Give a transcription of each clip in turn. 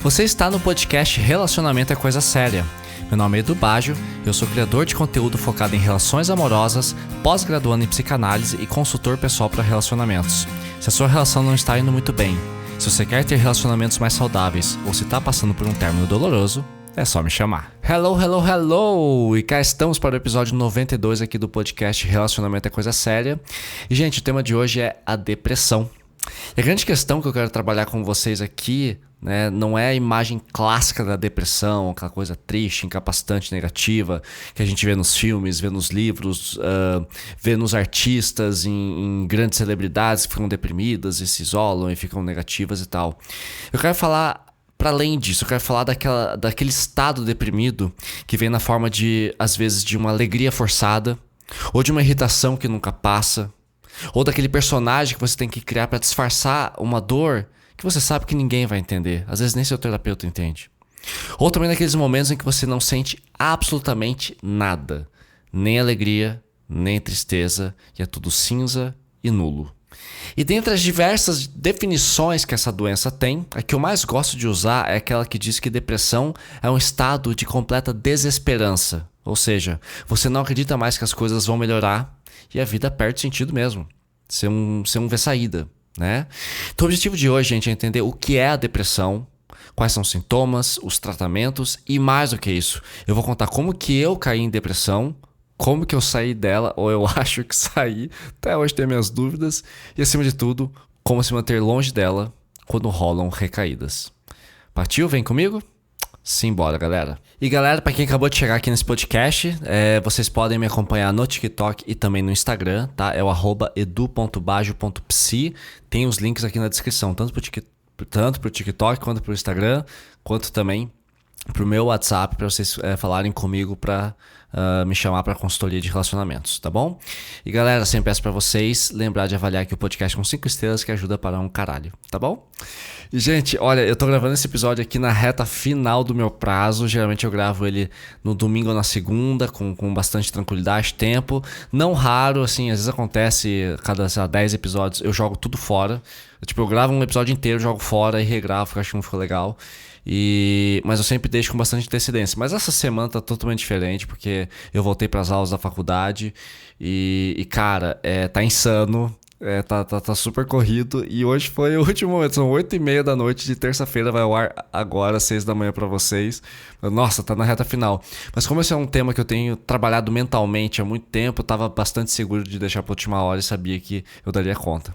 Você está no podcast Relacionamento é Coisa Séria. Meu nome é Edu Baggio, eu sou criador de conteúdo focado em relações amorosas, pós-graduando em psicanálise e consultor pessoal para relacionamentos. Se a sua relação não está indo muito bem, se você quer ter relacionamentos mais saudáveis ou se está passando por um término doloroso, é só me chamar. Hello! E cá estamos para o episódio 92 aqui do podcast Relacionamento é Coisa Séria. E, gente, o tema de hoje é a depressão. E a grande questão que eu quero trabalhar com vocês aqui, né, não é a imagem clássica da depressão, aquela coisa triste, incapacitante, negativa, que a gente vê nos filmes, vê nos livros, vê nos artistas, em grandes celebridades que ficam deprimidas e se isolam e ficam negativas e tal. Eu quero falar para além disso, eu quero falar daquele estado deprimido que vem na forma de, às vezes, de uma alegria forçada, ou de uma irritação que nunca passa, ou daquele personagem que você tem que criar para disfarçar uma dor que você sabe que ninguém vai entender. Às vezes nem seu terapeuta entende. Ou também naqueles momentos em que você não sente absolutamente nada. Nem alegria, nem tristeza. E é tudo cinza e nulo. E dentre as diversas definições que essa doença tem, a que eu mais gosto de usar é aquela que diz que depressão é um estado de completa desesperança. Ou seja, você não acredita mais que as coisas vão melhorar e a vida perde sentido mesmo. Você não vê saída, né? Então o objetivo de hoje, gente, é entender o que é a depressão, quais são os sintomas, os tratamentos e mais do que isso. Eu vou contar como que eu caí em depressão, como que eu saí dela, ou eu acho que saí, até hoje tenho minhas dúvidas, e acima de tudo, como se manter longe dela quando rolam recaídas. Partiu? Vem comigo? Simbora, galera. E galera, para quem acabou de chegar aqui nesse podcast, vocês podem me acompanhar no TikTok e também no Instagram, tá? É o @edu.baggio.psi. Tem os links aqui na descrição, tanto pro TikTok quanto pro Instagram, quanto também pro meu WhatsApp, para vocês falarem comigo para me chamar para consultoria de relacionamentos, tá bom? E galera, sempre peço para vocês lembrar de avaliar aqui o podcast com 5 estrelas, que ajuda para um caralho, tá bom? E gente, olha, eu tô gravando esse episódio aqui na reta final do meu prazo. Geralmente eu gravo ele no domingo ou na segunda, com bastante tranquilidade, tempo. Não raro, assim, às vezes acontece, cada 10 episódios eu jogo tudo fora. Eu gravo um episódio inteiro, jogo fora e regravo, porque eu acho que não ficou legal. Mas eu sempre deixo com bastante antecedência. Mas essa semana tá totalmente diferente, porque eu voltei pras aulas da faculdade e cara, tá insano. Tá super corrido. E hoje foi o último momento. São 8h30 da noite de terça-feira. Vai ao ar agora, 6 da manhã pra vocês. Nossa, tá na reta final. Mas como esse é um tema que eu tenho trabalhado mentalmente há muito tempo, eu tava bastante seguro de deixar pra última hora e sabia que eu daria conta.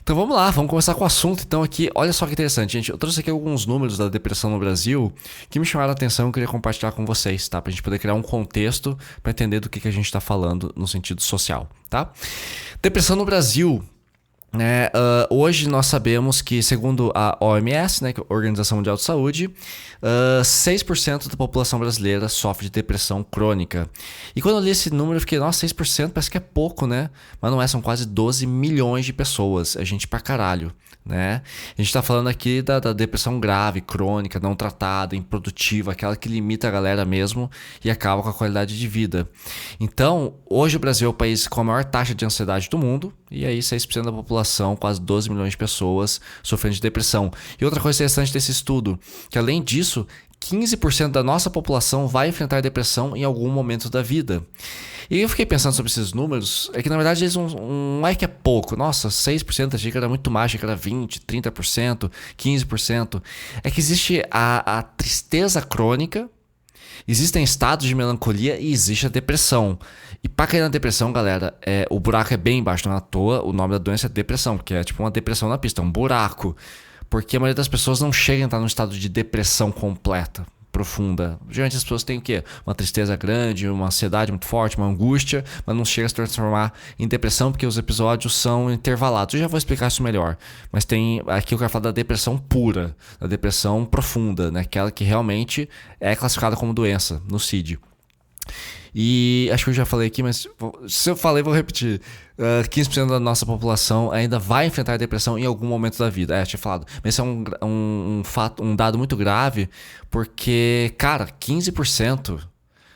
Então vamos lá, vamos começar com o assunto. Então aqui, olha só que interessante, gente. Eu trouxe aqui alguns números da depressão no Brasil que me chamaram a atenção e eu queria compartilhar com vocês, tá? Pra gente poder criar um contexto pra entender do que a gente tá falando no sentido social, tá? Depressão no Brasil. Hoje nós sabemos que, segundo a OMS, né, que é a Organização Mundial de Saúde, 6% da população brasileira sofre de depressão crônica. E quando eu li esse número eu fiquei, nossa, 6% parece que é pouco, né? Mas não é, são quase 12 milhões de pessoas, é gente pra caralho, né? A gente tá falando aqui da depressão grave, crônica, não tratada, improdutiva, aquela que limita a galera mesmo e acaba com a qualidade de vida. Então, hoje o Brasil é o país com a maior taxa de ansiedade do mundo, e aí 6% da população, quase 12 milhões de pessoas sofrendo de depressão. E outra coisa interessante desse estudo, que além disso, 15% da nossa população vai enfrentar depressão em algum momento da vida. E eu fiquei pensando sobre esses números, é que na verdade eles não é que é pouco. Nossa, 6%, achei que era muito mais, achei que era 20%, 30%, 15%. É que existe a tristeza crônica, existem estados de melancolia e existe a depressão. E pra cair na depressão, galera, o buraco é bem embaixo, não é à toa, o nome da doença é depressão, porque é tipo uma depressão na pista, um buraco. Porque a maioria das pessoas não chega a entrar num estado de depressão completa, profunda. Geralmente as pessoas têm o quê? Uma tristeza grande, uma ansiedade muito forte, uma angústia, mas não chega a se transformar em depressão porque os episódios são intervalados. Eu já vou explicar isso melhor. Mas tem aqui eu quero falar da depressão pura, da depressão profunda, né? Aquela que realmente é classificada como doença no CID. E acho que eu já falei aqui, mas se eu falei, vou repetir. 15% da nossa população ainda vai enfrentar depressão em algum momento da vida. Eu tinha falado. Mas esse é um dado muito grave, porque, cara, 15%,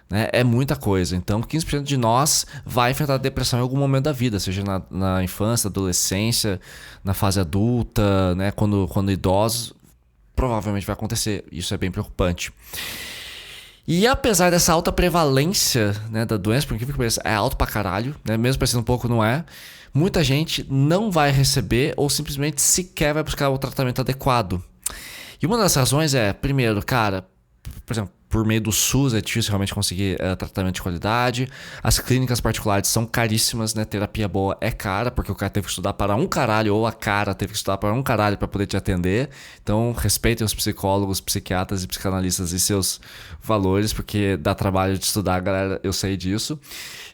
né, é muita coisa. Então, 15% de nós vai enfrentar depressão em algum momento da vida, seja na infância, adolescência, na fase adulta, né, quando idosos. provavelmente vai acontecer. Isso é bem preocupante. E apesar dessa alta prevalência, né, da doença, por incrível que pareça, é alto pra caralho, né, mesmo parecendo um pouco, não é. Muita gente não vai receber ou simplesmente sequer vai buscar o tratamento adequado. E uma das razões é, primeiro, cara, por exemplo, por meio do SUS é difícil realmente conseguir tratamento de qualidade. As clínicas particulares são caríssimas, né? Terapia boa é cara, porque o cara teve que estudar para um caralho, ou a cara teve que estudar para um caralho para poder te atender. Então, respeitem os psicólogos, psiquiatras e psicanalistas e seus valores, porque dá trabalho de estudar, galera, eu sei disso.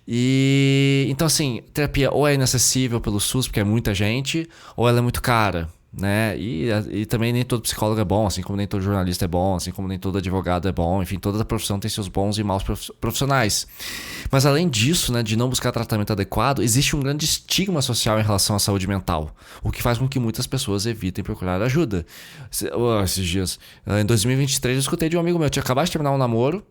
E então, assim, terapia ou é inacessível pelo SUS, porque é muita gente, ou ela é muito cara. Né? E também nem todo psicólogo é bom, assim como nem todo jornalista é bom, assim como nem todo advogado é bom, enfim, toda profissão tem seus bons e maus profissionais. Mas além disso, né, de não buscar tratamento adequado, existe um grande estigma social em relação à saúde mental, o que faz com que muitas pessoas evitem procurar ajuda. Esses dias, em 2023, eu escutei de um amigo meu, tinha acabado de terminar um namoro,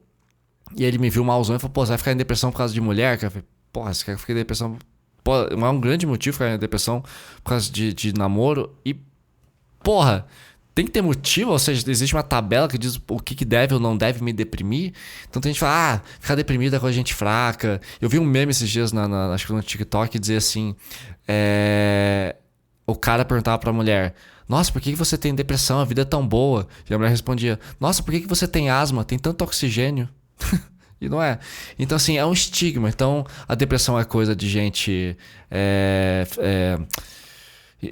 e ele me viu malzão e falou, pô, você vai ficar em depressão por causa de mulher? Eu falei, porra, você quer que eu fique em depressão? Pô, é um grande motivo ficar em depressão por causa de namoro e porra, tem que ter motivo, ou seja, existe uma tabela que diz o que deve ou não deve me deprimir. Então tem gente que fala, ficar deprimido é coisa de gente fraca. Eu vi um meme esses dias, acho que no TikTok, dizer assim, o cara perguntava pra mulher, nossa, por que você tem depressão? A vida é tão boa. E a mulher respondia, nossa, por que você tem asma? Tem tanto oxigênio. E não é. Então, assim, é um estigma. Então, a depressão é coisa de gente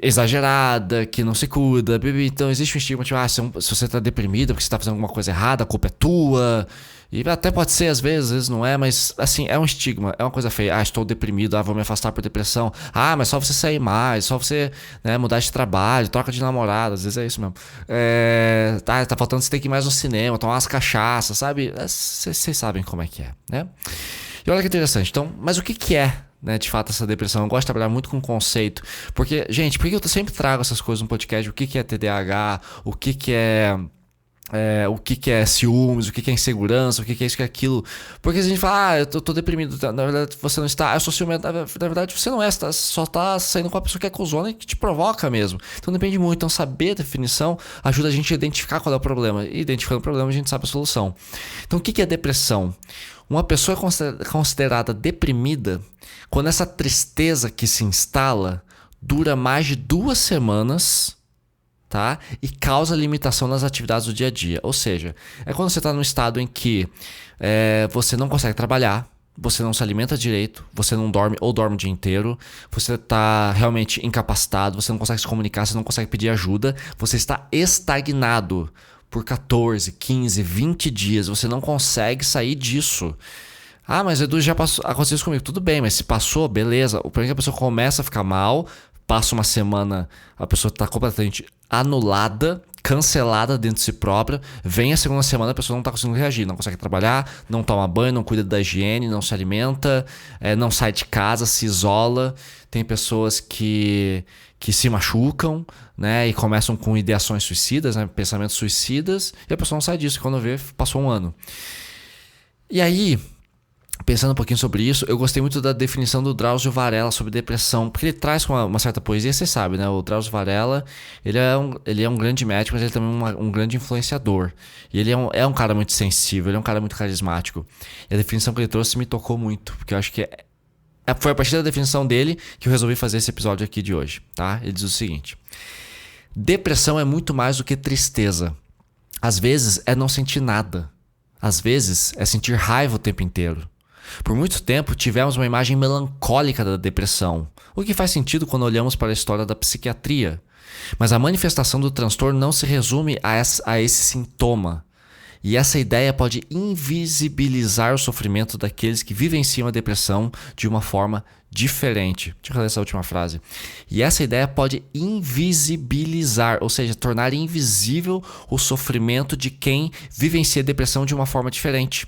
exagerada, que não se cuida. Então existe um estigma tipo, se você tá deprimido porque você tá fazendo alguma coisa errada, a culpa é tua. E até pode ser, às vezes não é, mas assim, é um estigma, é uma coisa feia. Estou deprimido, vou me afastar por depressão. Mas só você sair mais, só você, né, mudar de trabalho, troca de namorado, às vezes é isso mesmo. Tá faltando você ter que ir mais no cinema, tomar umas cachaças, sabe? Vocês sabem como é que é, né? E olha que interessante, então, mas o que é, né, de fato, essa depressão? Eu gosto de trabalhar muito com conceito, porque, gente, por que eu sempre trago essas coisas no podcast? O que é TDAH, o que é ciúmes, o que é insegurança, o que é isso, que é aquilo. Porque a gente fala, eu tô deprimido, na verdade você não está, eu sou ciumento, na verdade você não é, você só tá saindo com a pessoa que é cuzona e que te provoca mesmo. Então depende muito, então saber a definição ajuda a gente a identificar qual é o problema, e identificando o problema a gente sabe a solução. Então o que é depressão? Uma pessoa é considerada deprimida quando essa tristeza que se instala dura mais de 2 semanas, tá? E causa limitação nas atividades do dia a dia. Ou seja, é quando você está num estado em que você não consegue trabalhar, você não se alimenta direito, você não dorme ou dorme o dia inteiro, você está realmente incapacitado, você não consegue se comunicar, você não consegue pedir ajuda, você está estagnado por 14, 15, 20 dias, você não consegue sair disso. Mas Edu, já aconteceu isso comigo. Tudo bem, mas se passou, beleza. O problema é que a pessoa começa a ficar mal, passa uma semana, a pessoa está completamente anulada, cancelada dentro de si própria. Vem a segunda semana, a pessoa não está conseguindo reagir, não consegue trabalhar, não toma banho, não cuida da higiene, não se alimenta, não sai de casa, se isola. Tem pessoas que se machucam, né, e começam com ideações suicidas, né, pensamentos suicidas, e a pessoa não sai disso. Quando vê, passou um ano. E aí, pensando um pouquinho sobre isso, eu gostei muito da definição do Drauzio Varela sobre depressão, porque ele traz com uma certa poesia, você sabe, né? O Drauzio Varela, ele é um grande médico, mas ele também é um grande influenciador. E ele é um cara muito sensível, ele é um cara muito carismático. E a definição que ele trouxe me tocou muito, porque eu acho que foi a partir da definição dele que eu resolvi fazer esse episódio aqui de hoje, tá? Ele diz o seguinte: depressão é muito mais do que tristeza. Às vezes é não sentir nada. Às vezes é sentir raiva o tempo inteiro. Por muito tempo tivemos uma imagem melancólica da depressão, o que faz sentido quando olhamos para a história da psiquiatria. Mas a manifestação do transtorno não se resume a esse sintoma. E essa ideia pode invisibilizar o sofrimento daqueles que vivenciam a depressão de uma forma diferente. Deixa eu ler essa última frase. E essa ideia pode invisibilizar, ou seja, tornar invisível o sofrimento de quem vivencia a depressão de uma forma diferente.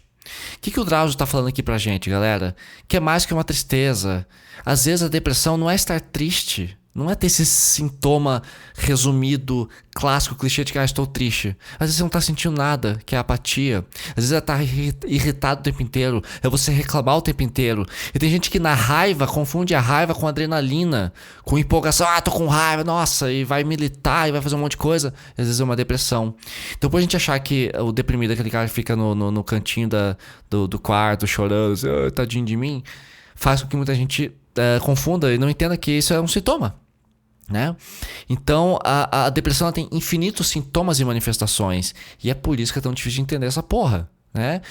O que o Drauzio está falando aqui pra gente, galera? Que é mais que uma tristeza. Às vezes a depressão não é estar triste. Não é ter esse sintoma resumido, clássico, clichê de que estou triste. Às vezes você não tá sentindo nada, que é apatia. Às vezes você tá irritado o tempo inteiro. É você reclamar o tempo inteiro. E tem gente que na raiva confunde a raiva com adrenalina, com empolgação. Tô com raiva, nossa, e vai militar e vai fazer um monte de coisa. Às vezes é uma depressão. Então, por a gente achar que o deprimido é aquele cara que fica no cantinho do quarto chorando, assim, tadinho de mim, faz com que muita gente confunda e não entenda que isso é um sintoma. Né? Então a depressão ela tem infinitos sintomas e manifestações, e é por isso que é tão difícil de entender essa porra, né?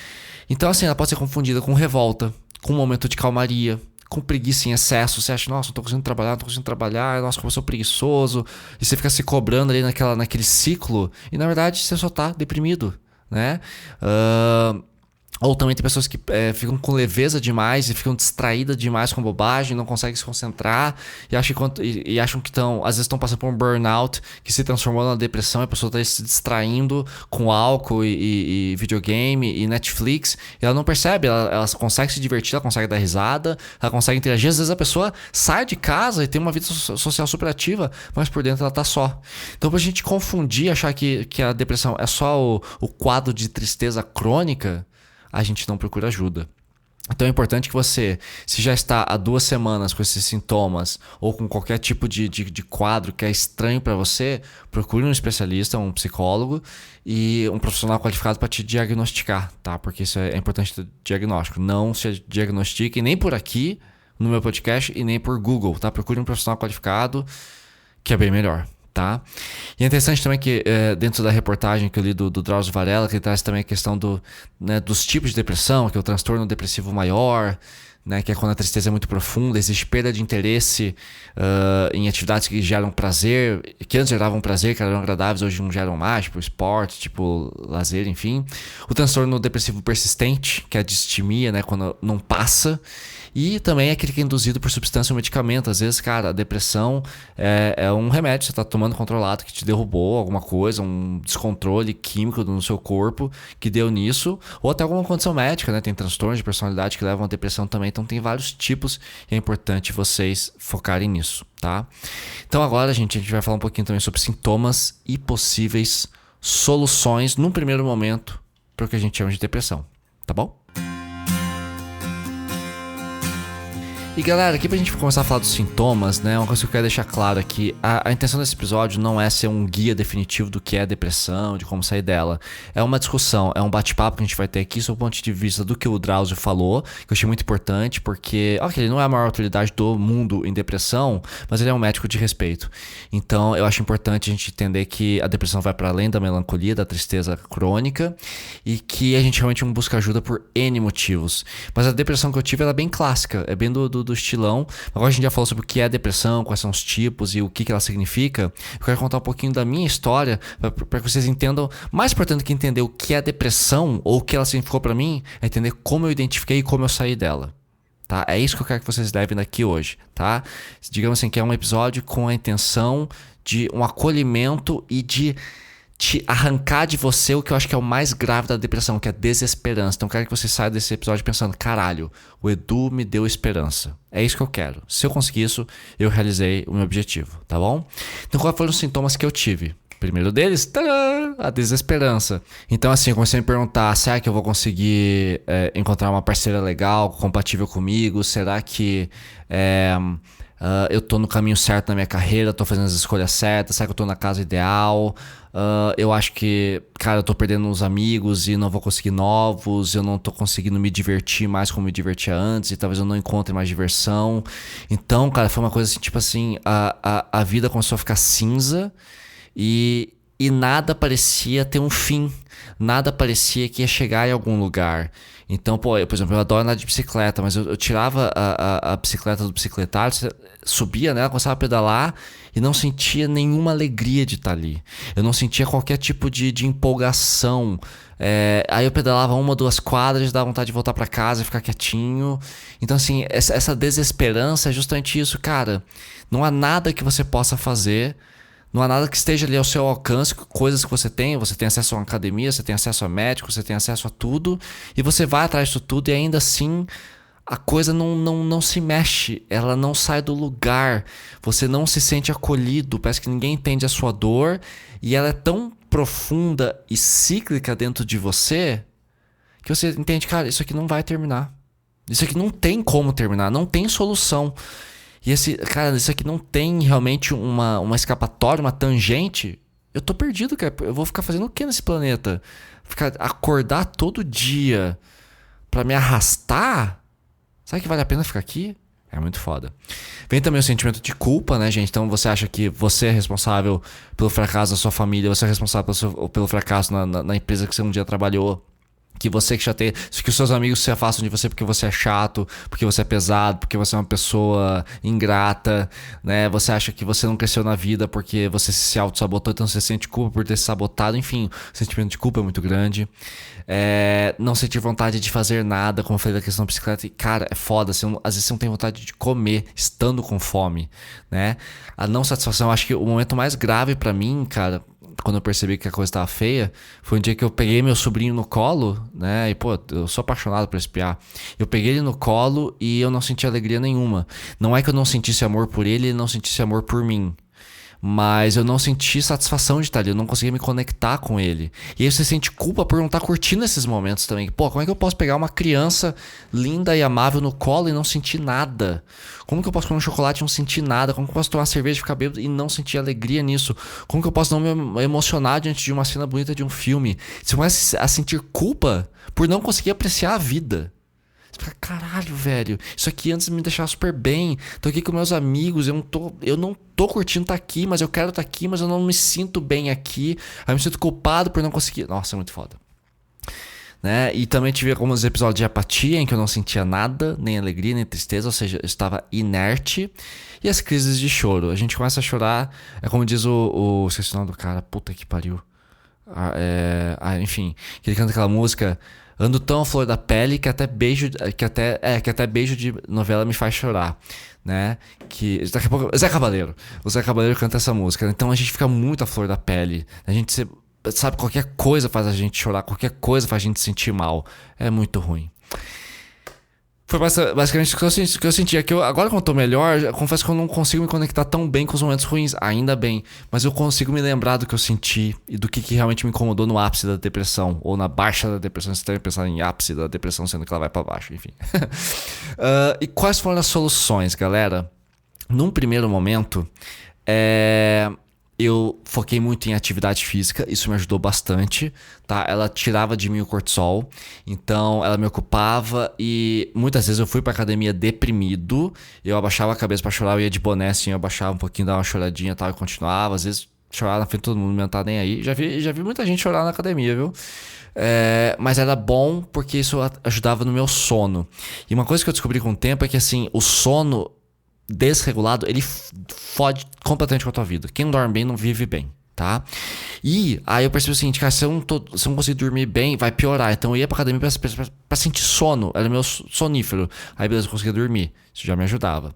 Então assim, ela pode ser confundida com revolta, com um momento de calmaria, com preguiça em excesso. Você acha, nossa, não tô conseguindo trabalhar, nossa, como eu sou preguiçoso, e você fica se cobrando ali naquele ciclo, e na verdade você só tá deprimido, né? Ou também tem pessoas que ficam com leveza demais e ficam distraídas demais com bobagem, não conseguem se concentrar e acham que às vezes estão passando por um burnout que se transformou na depressão, e a pessoa está se distraindo com álcool e videogame e Netflix, e ela não percebe, ela consegue se divertir, ela consegue dar risada, ela consegue interagir. Às vezes a pessoa sai de casa e tem uma vida social super ativa, mas por dentro ela tá só. Então, pra gente confundir, achar que a depressão é só o quadro de tristeza crônica, a gente não procura ajuda. Então é importante que você, se já está há 2 semanas com esses sintomas ou com qualquer tipo de quadro que é estranho para você, procure um especialista, um psicólogo e um profissional qualificado para te diagnosticar, tá? Porque isso é importante do diagnóstico. Não se diagnostique nem por aqui no meu podcast e nem por Google, tá? Procure um profissional qualificado, que é bem melhor. Tá? E é interessante também que dentro da reportagem que eu li do Drauzio Varela, que ele traz também a questão dos tipos de depressão, que é o transtorno depressivo maior, né, que é quando a tristeza é muito profunda, existe perda de interesse em atividades que geram prazer, que antes geravam prazer, que eram agradáveis, hoje não geram mais, tipo esporte, tipo lazer, enfim. O transtorno depressivo persistente, que é a distimia, né, quando não passa. E também é aquele que é induzido por substância ou medicamento. Às vezes, cara, a depressão é um remédio que você está tomando controlado que te derrubou alguma coisa, um descontrole químico no seu corpo que deu nisso, ou até alguma condição médica, né? Tem transtornos de personalidade que levam à depressão também, então tem vários tipos e é importante vocês focarem nisso, tá? Então agora, gente, a gente vai falar um pouquinho também sobre sintomas e possíveis soluções, num primeiro momento, para o que a gente chama de depressão, tá bom? E galera, aqui pra gente começar a falar dos sintomas, né, uma coisa que eu quero deixar claro aqui, a intenção desse episódio não é ser um guia definitivo do que é depressão, de como sair dela. É uma discussão, é um bate-papo que a gente vai ter aqui sob o ponto de vista do que o Drauzio falou, que eu achei muito importante, porque, ok, ele não é a maior autoridade do mundo em depressão, mas ele é um médico de respeito. Então eu acho importante a gente entender que a depressão vai para além da melancolia, da tristeza crônica, e que a gente realmente não busca ajuda por N motivos. Mas a depressão que eu tive, ela é bem clássica, é bem do estilão. Agora a gente já falou sobre o que é depressão, quais são os tipos e o que ela significa. Eu quero contar um pouquinho da minha história para que vocês entendam. Mais importante que entender o que é depressão ou o que ela significou para mim, é entender como eu identifiquei e como eu saí dela. Tá? É isso que eu quero que vocês levem daqui hoje, tá? Digamos assim, que é um episódio com a intenção de um acolhimento e de te arrancar de você o que eu acho que é o mais grave da depressão, que é a desesperança. Então eu quero que você saia desse episódio pensando, caralho, o Edu me deu esperança. É isso que eu quero. Se eu conseguir isso, eu realizei o meu objetivo, tá bom? Então quais foram os sintomas que eu tive? Primeiro deles, tadã, a desesperança. Então assim, eu comecei a me perguntar, será que eu vou conseguir encontrar uma parceira legal, compatível comigo? Será que eu tô no caminho certo na minha carreira, tô fazendo as escolhas certas? Será que eu tô na casa ideal? Eu acho que, cara, eu tô perdendo uns amigos e não vou conseguir novos, eu não tô conseguindo me divertir mais como me divertia antes e talvez eu não encontre mais diversão. Então, cara, foi uma coisa assim, tipo assim, a vida começou a ficar cinza e nada parecia ter um fim, nada parecia que ia chegar em algum lugar. Então, por exemplo, eu adoro andar de bicicleta, mas eu tirava a bicicleta do bicicletário, subia nela, começava a pedalar e não sentia nenhuma alegria de estar ali. Eu não sentia qualquer tipo de empolgação. Aí eu pedalava 1 ou 2 quadras, dava vontade de voltar para casa e ficar quietinho. Então, assim, essa desesperança é justamente isso, cara. Não há nada que você possa fazer. Não há nada que esteja ali ao seu alcance, coisas que você tem acesso a uma academia, você tem acesso a médico, você tem acesso a tudo, e você vai atrás disso tudo e ainda assim a coisa não se mexe, ela não sai do lugar, você não se sente acolhido, parece que ninguém entende a sua dor e ela é tão profunda e cíclica dentro de você que você entende, cara, isso aqui não vai terminar. Isso aqui não tem como terminar, não tem solução. E cara, isso aqui não tem realmente uma escapatória, uma tangente. Eu tô perdido, cara. Eu vou ficar fazendo o que nesse planeta? Acordar todo dia pra me arrastar? Sabe que vale a pena ficar aqui? É muito foda. Vem também o sentimento de culpa, né, gente? Então você acha que você é responsável pelo fracasso da sua família, você é responsável pelo fracasso na empresa que você um dia trabalhou. Que você que chateia, que os seus amigos se afastam de você porque você é chato, porque você é pesado, porque você é uma pessoa ingrata, né? Você acha que você não cresceu na vida porque você se auto-sabotou, então você sente culpa por ter se sabotado. Enfim, o sentimento de culpa é muito grande. Não sentir vontade de fazer nada, como eu falei da questão da bicicleta. E, cara, é foda. Às vezes você não tem vontade de comer estando com fome, né? A não satisfação, acho que o momento mais grave pra mim, cara, quando eu percebi que a coisa tava feia, foi um dia que eu peguei meu sobrinho no colo, né? E, pô, eu sou apaixonado por espiar. Eu peguei ele no colo e eu não senti alegria nenhuma. Não é que eu não sentisse amor por ele, ele não sentisse amor por mim. Mas eu não senti satisfação de estar ali, eu não conseguia me conectar com ele. E aí você sente culpa por não estar curtindo esses momentos também. Pô, como é que eu posso pegar uma criança linda e amável no colo e não sentir nada? Como que eu posso comer um chocolate e não sentir nada? Como que eu posso tomar uma cerveja e ficar bêbado e não sentir alegria nisso? Como que eu posso não me emocionar diante de uma cena bonita de um filme? Você começa a sentir culpa por não conseguir apreciar a vida. Você fica, caralho, velho, isso aqui antes me deixava super bem. Tô aqui com meus amigos, eu não tô curtindo estar aqui, mas eu quero estar aqui, mas eu não me sinto bem aqui. Aí eu me sinto culpado por não conseguir. Nossa, é muito foda. Né? E também tive alguns episódios de apatia em que eu não sentia nada, nem alegria, nem tristeza, ou seja, eu estava inerte. E as crises de choro. A gente começa a chorar, é como diz esqueci o nome do cara, puta que pariu. Enfim, que ele canta aquela música. Ando tão à flor da pele que até beijo de novela me faz chorar, né? Que daqui a pouco, o Zé Cabaleiro canta essa música. Então a gente fica muito à flor da pele. A gente sabe, qualquer coisa faz a gente chorar, qualquer coisa faz a gente sentir mal. É muito ruim. Foi basicamente o que eu senti. É que agora que eu tô melhor, eu confesso que eu não consigo me conectar tão bem com os momentos ruins, ainda bem. Mas eu consigo me lembrar do que eu senti e do que realmente me incomodou no ápice da depressão. Ou na baixa da depressão, você deve pensar em ápice da depressão, sendo que ela vai pra baixo, enfim. E quais foram as soluções, galera? Num primeiro momento, eu foquei muito em atividade física, isso me ajudou bastante, tá? Ela tirava de mim o cortisol, então ela me ocupava e muitas vezes eu fui pra academia deprimido, eu abaixava a cabeça pra chorar, eu ia de boné assim, eu abaixava um pouquinho, dava uma choradinha e tal, e continuava, às vezes chorava na frente de todo mundo, não tá nem aí. Já vi muita gente chorar na academia, viu? Mas era bom porque isso ajudava no meu sono. E uma coisa que eu descobri com o tempo é que assim, o sono desregulado, ele fode completamente com a tua vida. Quem não dorme bem não vive bem, tá? E aí eu percebi o seguinte, cara, se eu não conseguir dormir bem, vai piorar. Então eu ia pra academia pra sentir sono, era meu sonífero. Aí beleza, eu conseguia dormir, isso já me ajudava.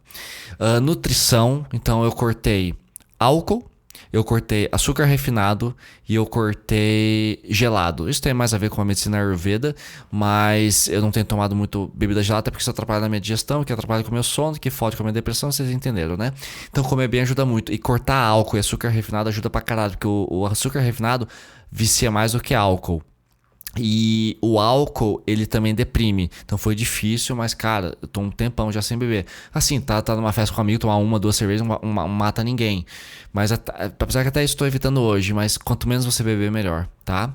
Nutrição, então eu cortei álcool, eu cortei açúcar refinado e eu cortei gelado. Isso tem mais a ver com a medicina Ayurveda, mas eu não tenho tomado muito bebida gelada porque isso atrapalha na minha digestão, que atrapalha com o meu sono, que fode com a minha depressão, vocês entenderam, né? Então comer bem ajuda muito. E cortar álcool e açúcar refinado ajuda pra caralho, porque o açúcar refinado vicia mais do que álcool. E o álcool, ele também deprime. Então foi difícil, mas cara, eu tô um tempão já sem beber. Assim, tá numa festa com um amigo, tomar uma, duas cervejas, não mata ninguém. Mas apesar que até isso tô evitando hoje, mas quanto menos você beber, melhor, tá?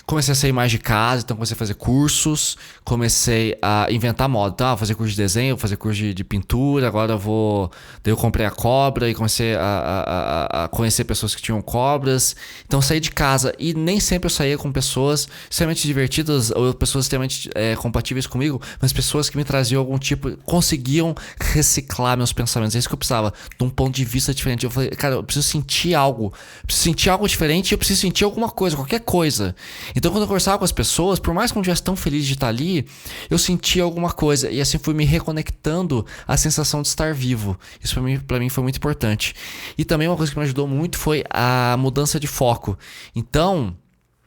Comecei a sair mais de casa, então comecei a fazer cursos, comecei a inventar moda, tá? Fazer curso de desenho, fazer curso de pintura, agora eu vou... Daí eu comprei a cobra e comecei a conhecer pessoas que tinham cobras. Então eu saí de casa e nem sempre eu saía com pessoas extremamente divertidas ou pessoas extremamente compatíveis comigo, mas pessoas que me traziam algum tipo... Conseguiam reciclar meus pensamentos. É isso que eu precisava, de um ponto de vista diferente. Eu falei, cara, eu preciso sentir algo. Eu preciso sentir algo diferente, eu preciso sentir alguma coisa, qualquer coisa. Então quando eu conversava com as pessoas, por mais que eu não estivesse tão feliz de estar ali, eu sentia alguma coisa. E assim fui me reconectando à sensação de estar vivo. Isso pra mim foi muito importante. E também uma coisa que me ajudou muito foi a mudança de foco. Então,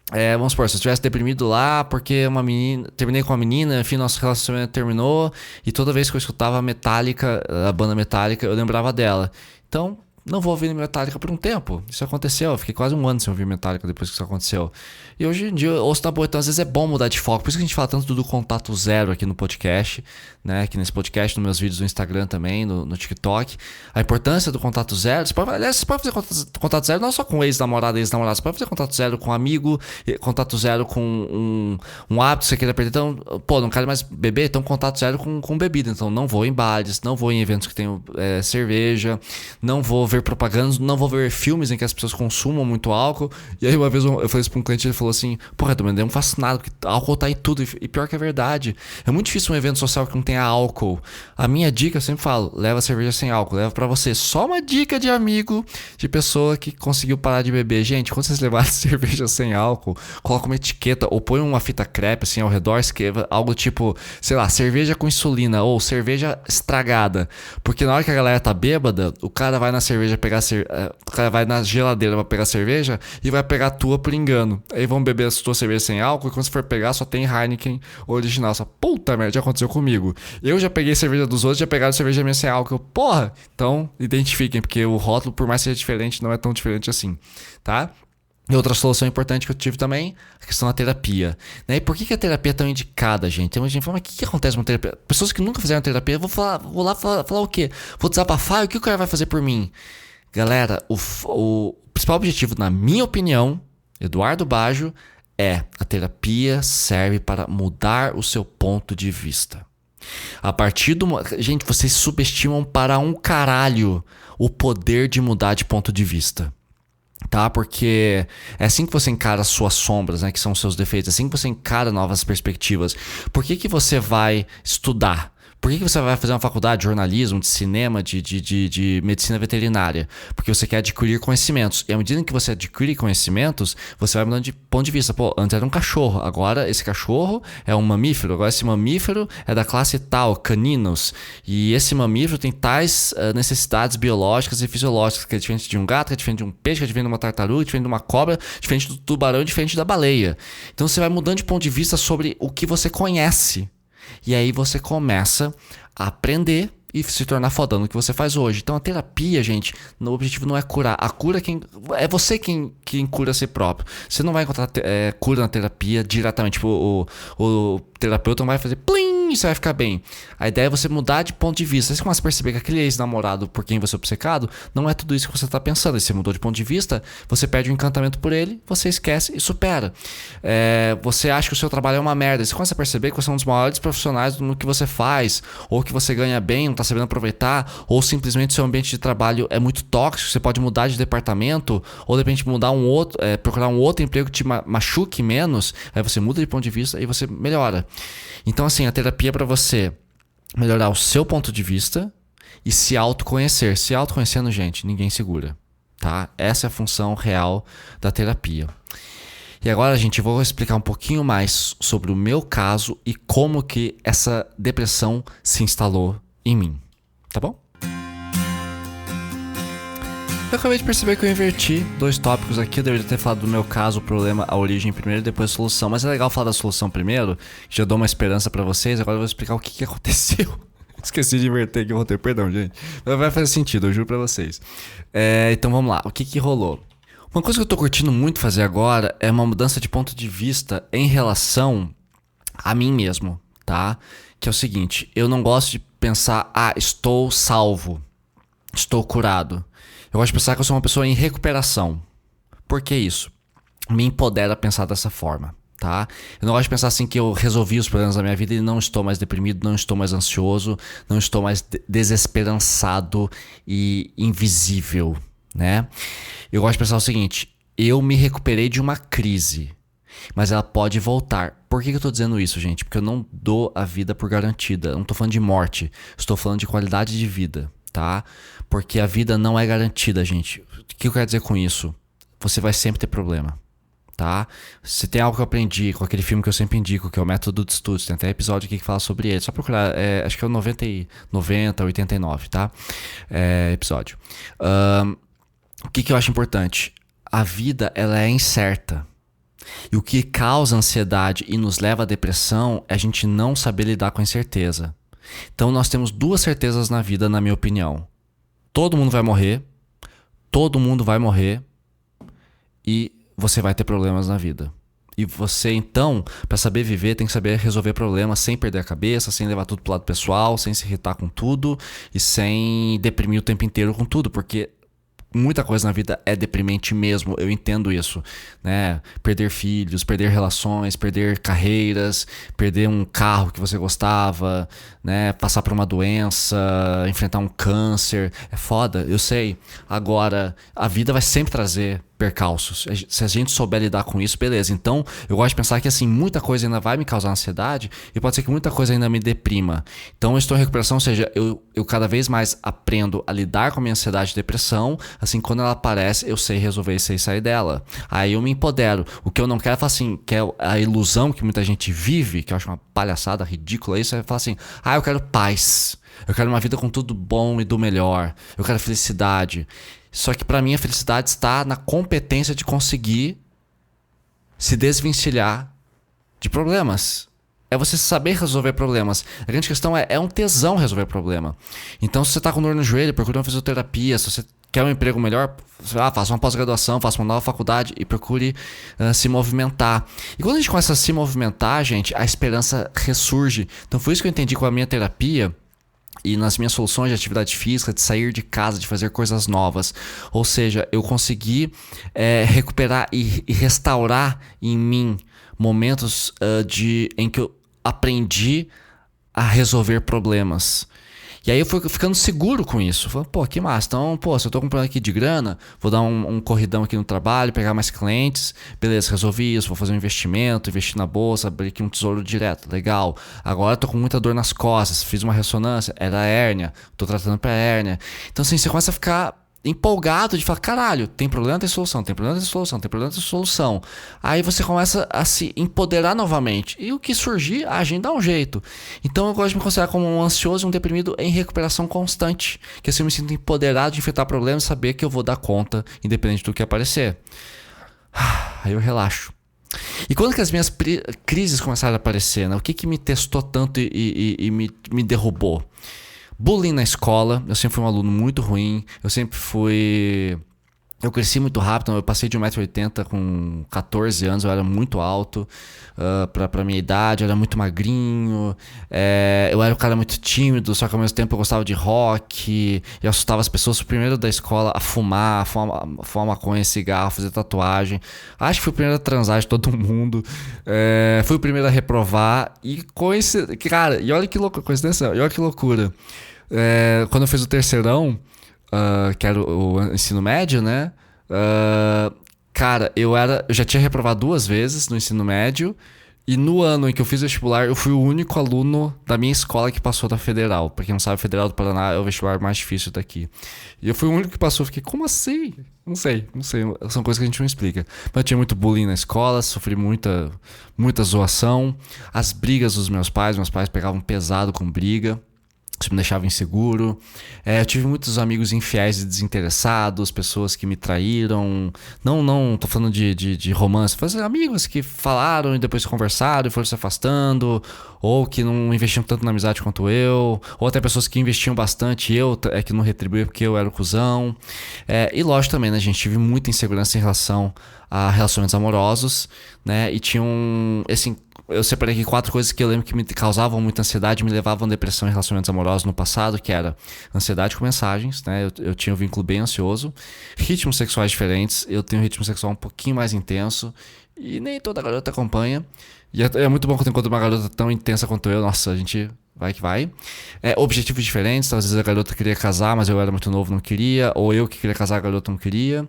Vamos supor, se eu estivesse deprimido lá porque uma menina, terminei com uma menina, enfim, nosso relacionamento terminou, e toda vez que eu escutava Metallica, a banda Metallica, eu lembrava dela. Então, não vou ouvir Metallica por um tempo. Isso aconteceu, eu fiquei quase um ano sem ouvir Metallica depois que isso aconteceu. E hoje em dia eu ouço na boa, então às vezes é bom mudar de foco. Por isso que a gente fala tanto do contato zero aqui no podcast, né? Aqui nesse podcast, nos meus vídeos no Instagram também, no TikTok. A importância do contato zero. Aliás, você pode fazer contato zero não só com ex-namorado e ex-namorado. Você pode fazer contato zero com amigo, contato zero com um hábito que você queira perder. Então, pô, não quero mais beber, então contato zero com bebida. Então não vou em bares, não vou em eventos que tenham cerveja, não vou ver propagandas, não vou ver filmes em que as pessoas consumam muito álcool. E aí uma vez eu falei isso pra um cliente, ele falou assim: porra, eu me um fascinado, porque álcool tá em tudo. E pior que é verdade. É muito difícil um evento social que não tenha álcool. A minha dica, eu sempre falo, leva cerveja sem álcool, leva pra você. Só uma dica de amigo, de pessoa que conseguiu parar de beber. Gente, quando vocês levarem cerveja sem álcool, coloca uma etiqueta ou põe uma fita crepe assim ao redor, escreva algo tipo, sei lá, cerveja com insulina ou cerveja estragada. Porque na hora que a galera tá bêbada, o cara vai na cerveja pegar o cara vai na geladeira pra pegar cerveja e vai pegar a tua por engano. Aí vão beber a tua cerveja sem álcool e quando você for pegar só tem Heineken original. Só, puta merda, já aconteceu comigo. Eu já peguei cerveja dos outros, já pegaram cerveja minha sem álcool. Porra! Então, identifiquem, porque o rótulo, por mais que seja diferente, não é tão diferente assim, tá? E outra solução importante que eu tive também, a questão da terapia. Né? E por que a terapia é tão indicada, gente? Tem muita gente fala, mas o que acontece com terapia? Pessoas que nunca fizeram terapia, vou lá falar o quê? Vou desabafar, o que o cara vai fazer por mim? Galera, o principal objetivo, na minha opinião, Eduardo Baggio, a terapia serve para mudar o seu ponto de vista. A partir do... Gente, vocês subestimam para um caralho o poder de mudar de ponto de vista. Tá? Porque é assim que você encara as suas sombras, né? Que são os seus defeitos. É assim que você encara novas perspectivas. Por que você vai estudar? Por que você vai fazer uma faculdade de jornalismo, de cinema, de medicina veterinária? Porque você quer adquirir conhecimentos. E à medida que você adquire conhecimentos, você vai mudando de ponto de vista. Pô, antes era um cachorro, agora esse cachorro é um mamífero. Agora esse mamífero é da classe tal, caninos. E esse mamífero tem tais necessidades biológicas e fisiológicas, que é diferente de um gato, que é diferente de um peixe, que é diferente de uma tartaruga, diferente de uma cobra, diferente do tubarão, diferente da baleia. Então você vai mudando de ponto de vista sobre o que você conhece. E aí você começa a aprender e se tornar fodão no que você faz hoje. Então a terapia, gente, o objetivo não é curar. A cura é você quem cura a si próprio. Você não vai encontrar cura na terapia diretamente. Tipo, o terapeuta não vai fazer plim e você vai ficar bem. A ideia é você mudar de ponto de vista. Você começa a perceber que aquele ex-namorado por quem você é obcecado não é tudo isso que você está pensando. E se você mudou de ponto de vista, você perde o encantamento por ele, você esquece e supera. Você acha que o seu trabalho é uma merda. Você começa a perceber que você é um dos maiores profissionais no que você faz, ou que você ganha bem, não está sabendo aproveitar, ou simplesmente seu ambiente de trabalho é muito tóxico, você pode mudar de departamento, ou de repente mudar procurar um outro emprego que te machuque menos. Aí você muda de ponto de vista e você melhora. Então assim, a terapia é para você melhorar o seu ponto de vista e se autoconhecer. Se autoconhecendo, gente, ninguém segura, tá? Essa é a função real da terapia. E agora, gente, eu vou explicar um pouquinho mais sobre o meu caso e como que essa depressão se instalou em mim, tá bom? Eu acabei de perceber que eu inverti 2 tópicos aqui. Eu deveria ter falado do meu caso, o problema, a origem primeiro e depois a solução. Mas é legal falar da solução primeiro, já dou uma esperança pra vocês. Agora eu vou explicar o que aconteceu. Esqueci de inverter aqui o roteiro, perdão, gente. Mas vai fazer sentido, eu juro pra vocês. Então vamos lá, o que rolou? Uma coisa que eu tô curtindo muito fazer agora é uma mudança de ponto de vista em relação a mim mesmo, tá? Que é o seguinte, eu não gosto de pensar, estou salvo, estou curado. Eu gosto de pensar que eu sou uma pessoa em recuperação. Por que isso? Me empodera a pensar dessa forma, tá? Eu não gosto de pensar assim que eu resolvi os problemas da minha vida e não estou mais deprimido, não estou mais ansioso, não estou mais desesperançado e invisível, né? Eu gosto de pensar o seguinte, eu me recuperei de uma crise, mas ela pode voltar. Por que eu tô dizendo isso, gente? Porque eu não dou a vida por garantida. Eu não tô falando de morte, estou falando de qualidade de vida, tá? Porque a vida não é garantida, gente. O que eu quero dizer com isso? Você vai sempre ter problema, tá? Se tem algo que eu aprendi com aquele filme que eu sempre indico, que é o Método de Estudos, tem até episódio aqui que fala sobre ele, só procurar, acho que é o 90, 89, tá? Episódio. O que eu acho importante? A vida, ela é incerta. E o que causa ansiedade e nos leva à depressão é a gente não saber lidar com a incerteza. Então nós temos duas certezas na vida, na minha opinião. Todo mundo vai morrer, todo mundo vai morrer e você vai ter problemas na vida. E você, então, para saber viver, tem que saber resolver problemas sem perder a cabeça, sem levar tudo pro lado pessoal, sem se irritar com tudo e sem deprimir o tempo inteiro com tudo, porque muita coisa na vida é deprimente mesmo, eu entendo isso, né? Perder filhos, perder relações, perder carreiras, perder um carro que você gostava, né? Passar por uma doença, enfrentar um câncer, é foda, eu sei. Agora, a vida vai sempre trazer percalços. Se a gente souber lidar com isso, beleza. Então, eu gosto de pensar que assim, muita coisa ainda vai me causar ansiedade e pode ser que muita coisa ainda me deprima. Então, eu estou em recuperação, ou seja, eu cada vez mais aprendo a lidar com a minha ansiedade e depressão. Assim, quando ela aparece, eu sei resolver e sei sair dela. Aí eu me empodero. O que eu não quero é falar assim, que é a ilusão que muita gente vive, que eu acho uma palhaçada ridícula isso, é falar assim, eu quero paz. Eu quero uma vida com tudo bom e do melhor. Eu quero felicidade. Só que pra mim a felicidade está na competência de conseguir se desvencilhar de problemas. É você saber resolver problemas. A grande questão é um tesão resolver problema. Então se você tá com dor no joelho, procure uma fisioterapia. Se você quer um emprego melhor, faça uma pós-graduação, faça uma nova faculdade e procure se movimentar. E quando a gente começa a se movimentar, gente, a esperança ressurge. Então foi isso que eu entendi com a minha terapia. E nas minhas soluções de atividade física, de sair de casa, de fazer coisas novas. Ou seja, eu consegui recuperar e restaurar em mim momentos em que eu aprendi a resolver problemas. E aí eu fui ficando seguro com isso. Falei, que massa. Então, se eu tô com um problema aqui de grana, vou dar um corridão aqui no trabalho, pegar mais clientes. Beleza, resolvi isso. Vou fazer um investimento, investir na bolsa, abrir aqui um tesouro direto. Legal. Agora eu tô com muita dor nas costas. Fiz uma ressonância, era hérnia. Tô tratando pra hérnia. Então, assim, você começa a ficar empolgado de falar, caralho, tem problema, tem solução, tem problema, tem solução, tem problema, tem solução. Aí você começa a se empoderar novamente. E o que surgir, a gente dá um jeito. Então eu gosto de me considerar como um ansioso e um deprimido em recuperação constante. Que assim eu me sinto empoderado de enfrentar problemas e saber que eu vou dar conta, independente do que aparecer. Aí eu relaxo. E quando que as minhas crises começaram a aparecer, né? O que me testou tanto e me derrubou? Bullying na escola, eu sempre fui um aluno muito ruim, eu cresci muito rápido, eu passei de 1,80 m com 14 anos, eu era muito alto pra minha idade, eu era muito magrinho, eu era um cara muito tímido, só que ao mesmo tempo eu gostava de rock, eu assustava as pessoas. Fui o primeiro da escola a fumar maconha, cigarro, fazer tatuagem. Acho que fui o primeiro a transar de todo mundo, fui o primeiro a reprovar, cara, e olha que loucura, coincidência, e olha que loucura. Quando eu fiz o terceirão, que era o ensino médio, né? Cara, eu já tinha reprovado 2 vezes no ensino médio. E no ano em que eu fiz vestibular, eu fui o único aluno da minha escola que passou da Federal. Pra quem não sabe, a Federal do Paraná é o vestibular mais difícil daqui. E eu fui o único que passou. Fiquei, como assim? Não sei. São coisas que a gente não explica. Mas eu tinha muito bullying na escola, sofri muita zoação. As brigas dos meus pais pegavam pesado com briga. Isso me deixava inseguro. Eu tive muitos amigos infiéis e desinteressados, pessoas que me traíram. Não tô falando de romance, mas amigos que falaram e depois conversaram e foram se afastando, ou que não investiam tanto na amizade quanto eu, ou até pessoas que investiam bastante e eu que não retribuí porque eu era o cuzão. E lógico também, né, gente? Tive muita insegurança em relação a relacionamentos amorosos, né? E eu separei aqui 4 coisas que eu lembro que me causavam muita ansiedade e me levavam a depressão em relacionamentos amorosos no passado, que era ansiedade com mensagens, né? Eu tinha um vínculo bem ansioso, ritmos sexuais diferentes, eu tenho um ritmo sexual um pouquinho mais intenso e nem toda garota acompanha. E é muito bom quando eu encontro uma garota tão intensa quanto eu, nossa, a gente vai que vai. Objetivos diferentes, às vezes a garota queria casar, mas eu era muito novo, não queria, ou eu que queria casar, a garota não queria.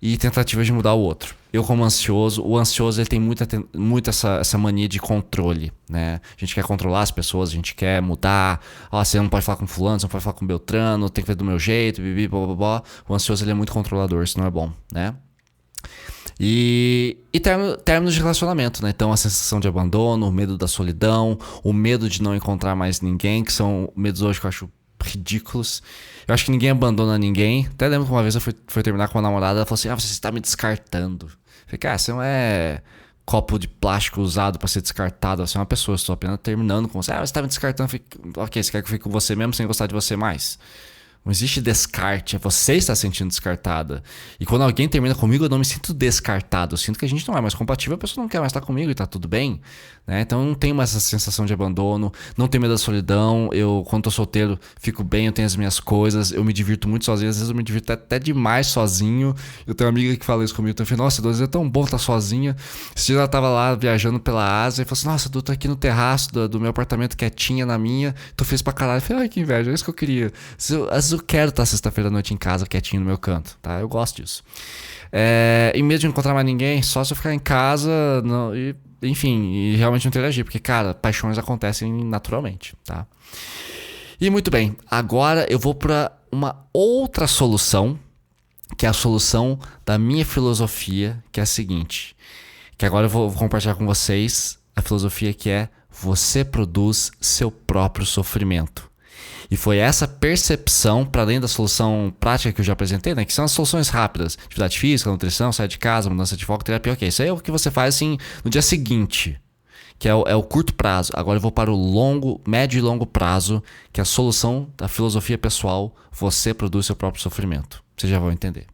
E tentativas de mudar o outro. Eu como ansioso, o ansioso ele tem muito essa mania de controle, né? A gente quer controlar as pessoas, a gente quer mudar. Você não pode falar com fulano, você não pode falar com Beltrano, tem que ver do meu jeito, bibi, blá, blá, blá. O ansioso ele é muito controlador, isso não é bom, né? E términos de relacionamento, né? Então a sensação de abandono, o medo da solidão, o medo de não encontrar mais ninguém, que são medos hoje que eu acho ridículos. Eu acho que ninguém abandona ninguém. Até lembro que uma vez eu fui terminar com uma namorada, ela falou assim, você está me descartando. Eu falei, cara, você não é copo de plástico usado para ser descartado. Você é uma pessoa, eu estou apenas terminando com você. Você está me descartando. Ok, você quer que eu fique com você mesmo sem gostar de você mais? Não existe descarte, você está se sentindo descartada. E quando alguém termina comigo, eu não me sinto descartado. Eu sinto que a gente não é mais compatível, a pessoa não quer mais estar comigo e tá tudo bem. Né? Então eu não tenho mais essa sensação de abandono, não tenho medo da solidão. Eu, quando tô solteiro, fico bem, eu tenho as minhas coisas, eu me divirto muito sozinho. Às vezes eu me divirto até demais sozinho. Eu tenho uma amiga que fala isso comigo, então eu falei, nossa, Edu, é tão bom estar sozinha. Esse dia ela tava lá viajando pela Ásia e falou assim, nossa, Edu, tô aqui no terraço do meu apartamento quietinha na minha, tô feliz pra caralho. Eu falei, ai, que inveja, é isso que eu queria. Às vezes eu quero estar sexta-feira à noite em casa, quietinho no meu canto, tá? Eu gosto disso. Em medo de não encontrar mais ninguém, só se eu ficar em casa enfim, e realmente não interagir, porque, cara, paixões acontecem naturalmente, tá? E muito bem, agora eu vou para uma outra solução, que é a solução da minha filosofia, que é a seguinte, que agora eu vou compartilhar com vocês a filosofia que é: você produz seu próprio sofrimento. E foi essa percepção, para além da solução prática que eu já apresentei, né? Que são as soluções rápidas: atividade física, nutrição, sair de casa, mudança de foco, terapia. Ok, isso aí é o que você faz assim no dia seguinte, que é o curto prazo. Agora eu vou para o longo, médio e longo prazo, que é a solução da filosofia pessoal: você produz seu próprio sofrimento. Vocês já vão entender.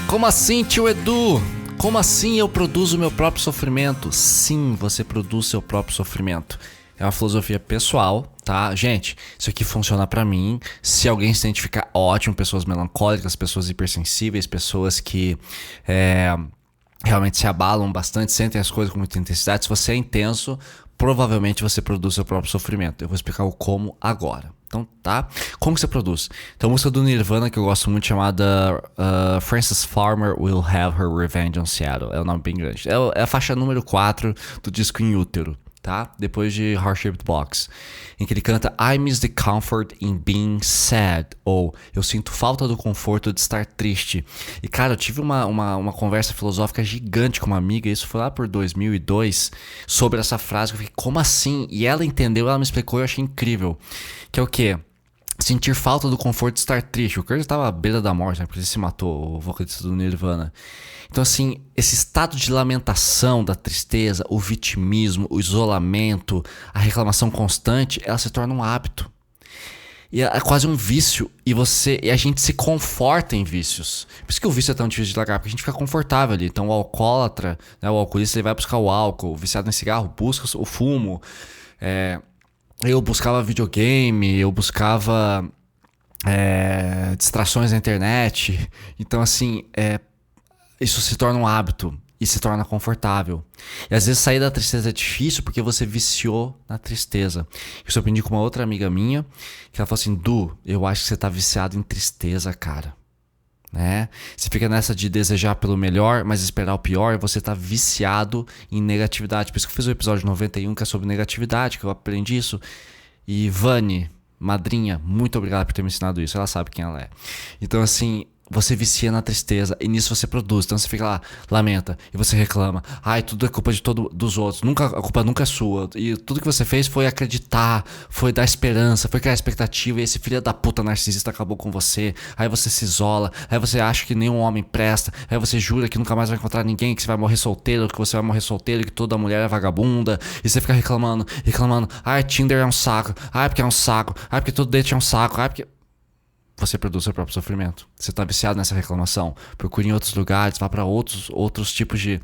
Como assim, tio Edu? Como assim eu produzo meu próprio sofrimento? Sim, você produz seu próprio sofrimento. É uma filosofia pessoal, tá? Gente, isso aqui funciona pra mim. Se alguém se identificar, ótimo. Pessoas melancólicas, pessoas hipersensíveis, pessoas que realmente se abalam bastante, sentem as coisas com muita intensidade. Se você é intenso, provavelmente você produz seu próprio sofrimento. Eu vou explicar o como agora. Então, tá? Como que você produz? Então, a música do Nirvana, que eu gosto muito, chamada Frances Farmer Will Have Her Revenge on Seattle. É um nome bem grande. É a faixa número 4 do disco In Utero. Tá? Depois de Heart-Shaped Box, em que ele canta I miss the comfort in being sad, ou eu sinto falta do conforto de estar triste. E cara, eu tive uma conversa filosófica gigante com uma amiga, isso foi lá por 2002, sobre essa frase. Eu fiquei, como assim? E ela entendeu, ela me explicou e eu achei incrível. Que é o quê? Sentir falta do conforto de estar triste. O Kurt estava à beira da morte, né? Porque ele se matou, o vocalista do Nirvana. Então, assim, esse estado de lamentação, da tristeza, o vitimismo, o isolamento, a reclamação constante, ela se torna um hábito. E é quase um vício. E a gente se conforta em vícios. Por isso que o vício é tão difícil de largar, porque a gente fica confortável ali. Então, o alcoólatra, né, o alcoolista, ele vai buscar o álcool. O viciado em cigarro busca o fumo. Eu buscava videogame, eu buscava distrações na internet. Então, assim, isso se torna um hábito e se torna confortável. E às vezes sair da tristeza é difícil porque você viciou na tristeza. Isso eu aprendi com uma outra amiga minha, que ela falou assim: Du, eu acho que você tá viciado em tristeza, cara. Né? Você fica nessa de desejar pelo melhor, mas esperar o pior, você tá viciado em negatividade. Por isso que eu fiz o episódio 91, que é sobre negatividade, que eu aprendi isso. E Vani, madrinha, muito obrigado por ter me ensinado isso. Ela sabe quem ela é. Então, assim, você vicia na tristeza e nisso você produz. Então você fica lá, lamenta e você reclama. Ai, tudo é culpa dos outros. A culpa nunca é sua. E tudo que você fez foi acreditar, foi dar esperança, foi criar expectativa. E esse filho da puta narcisista acabou com você. Aí você se isola. Aí você acha que nenhum homem presta. Aí você jura que nunca mais vai encontrar ninguém, que você vai morrer solteiro, que você vai morrer solteiro, que toda mulher é vagabunda. E você fica reclamando. Ai, Tinder é um saco. Ai, porque é um saco. Ai, porque todo date é um saco. Ai, porque... Você produz seu próprio sofrimento. Você tá viciado nessa reclamação. Procure em outros lugares, vá para outros tipos de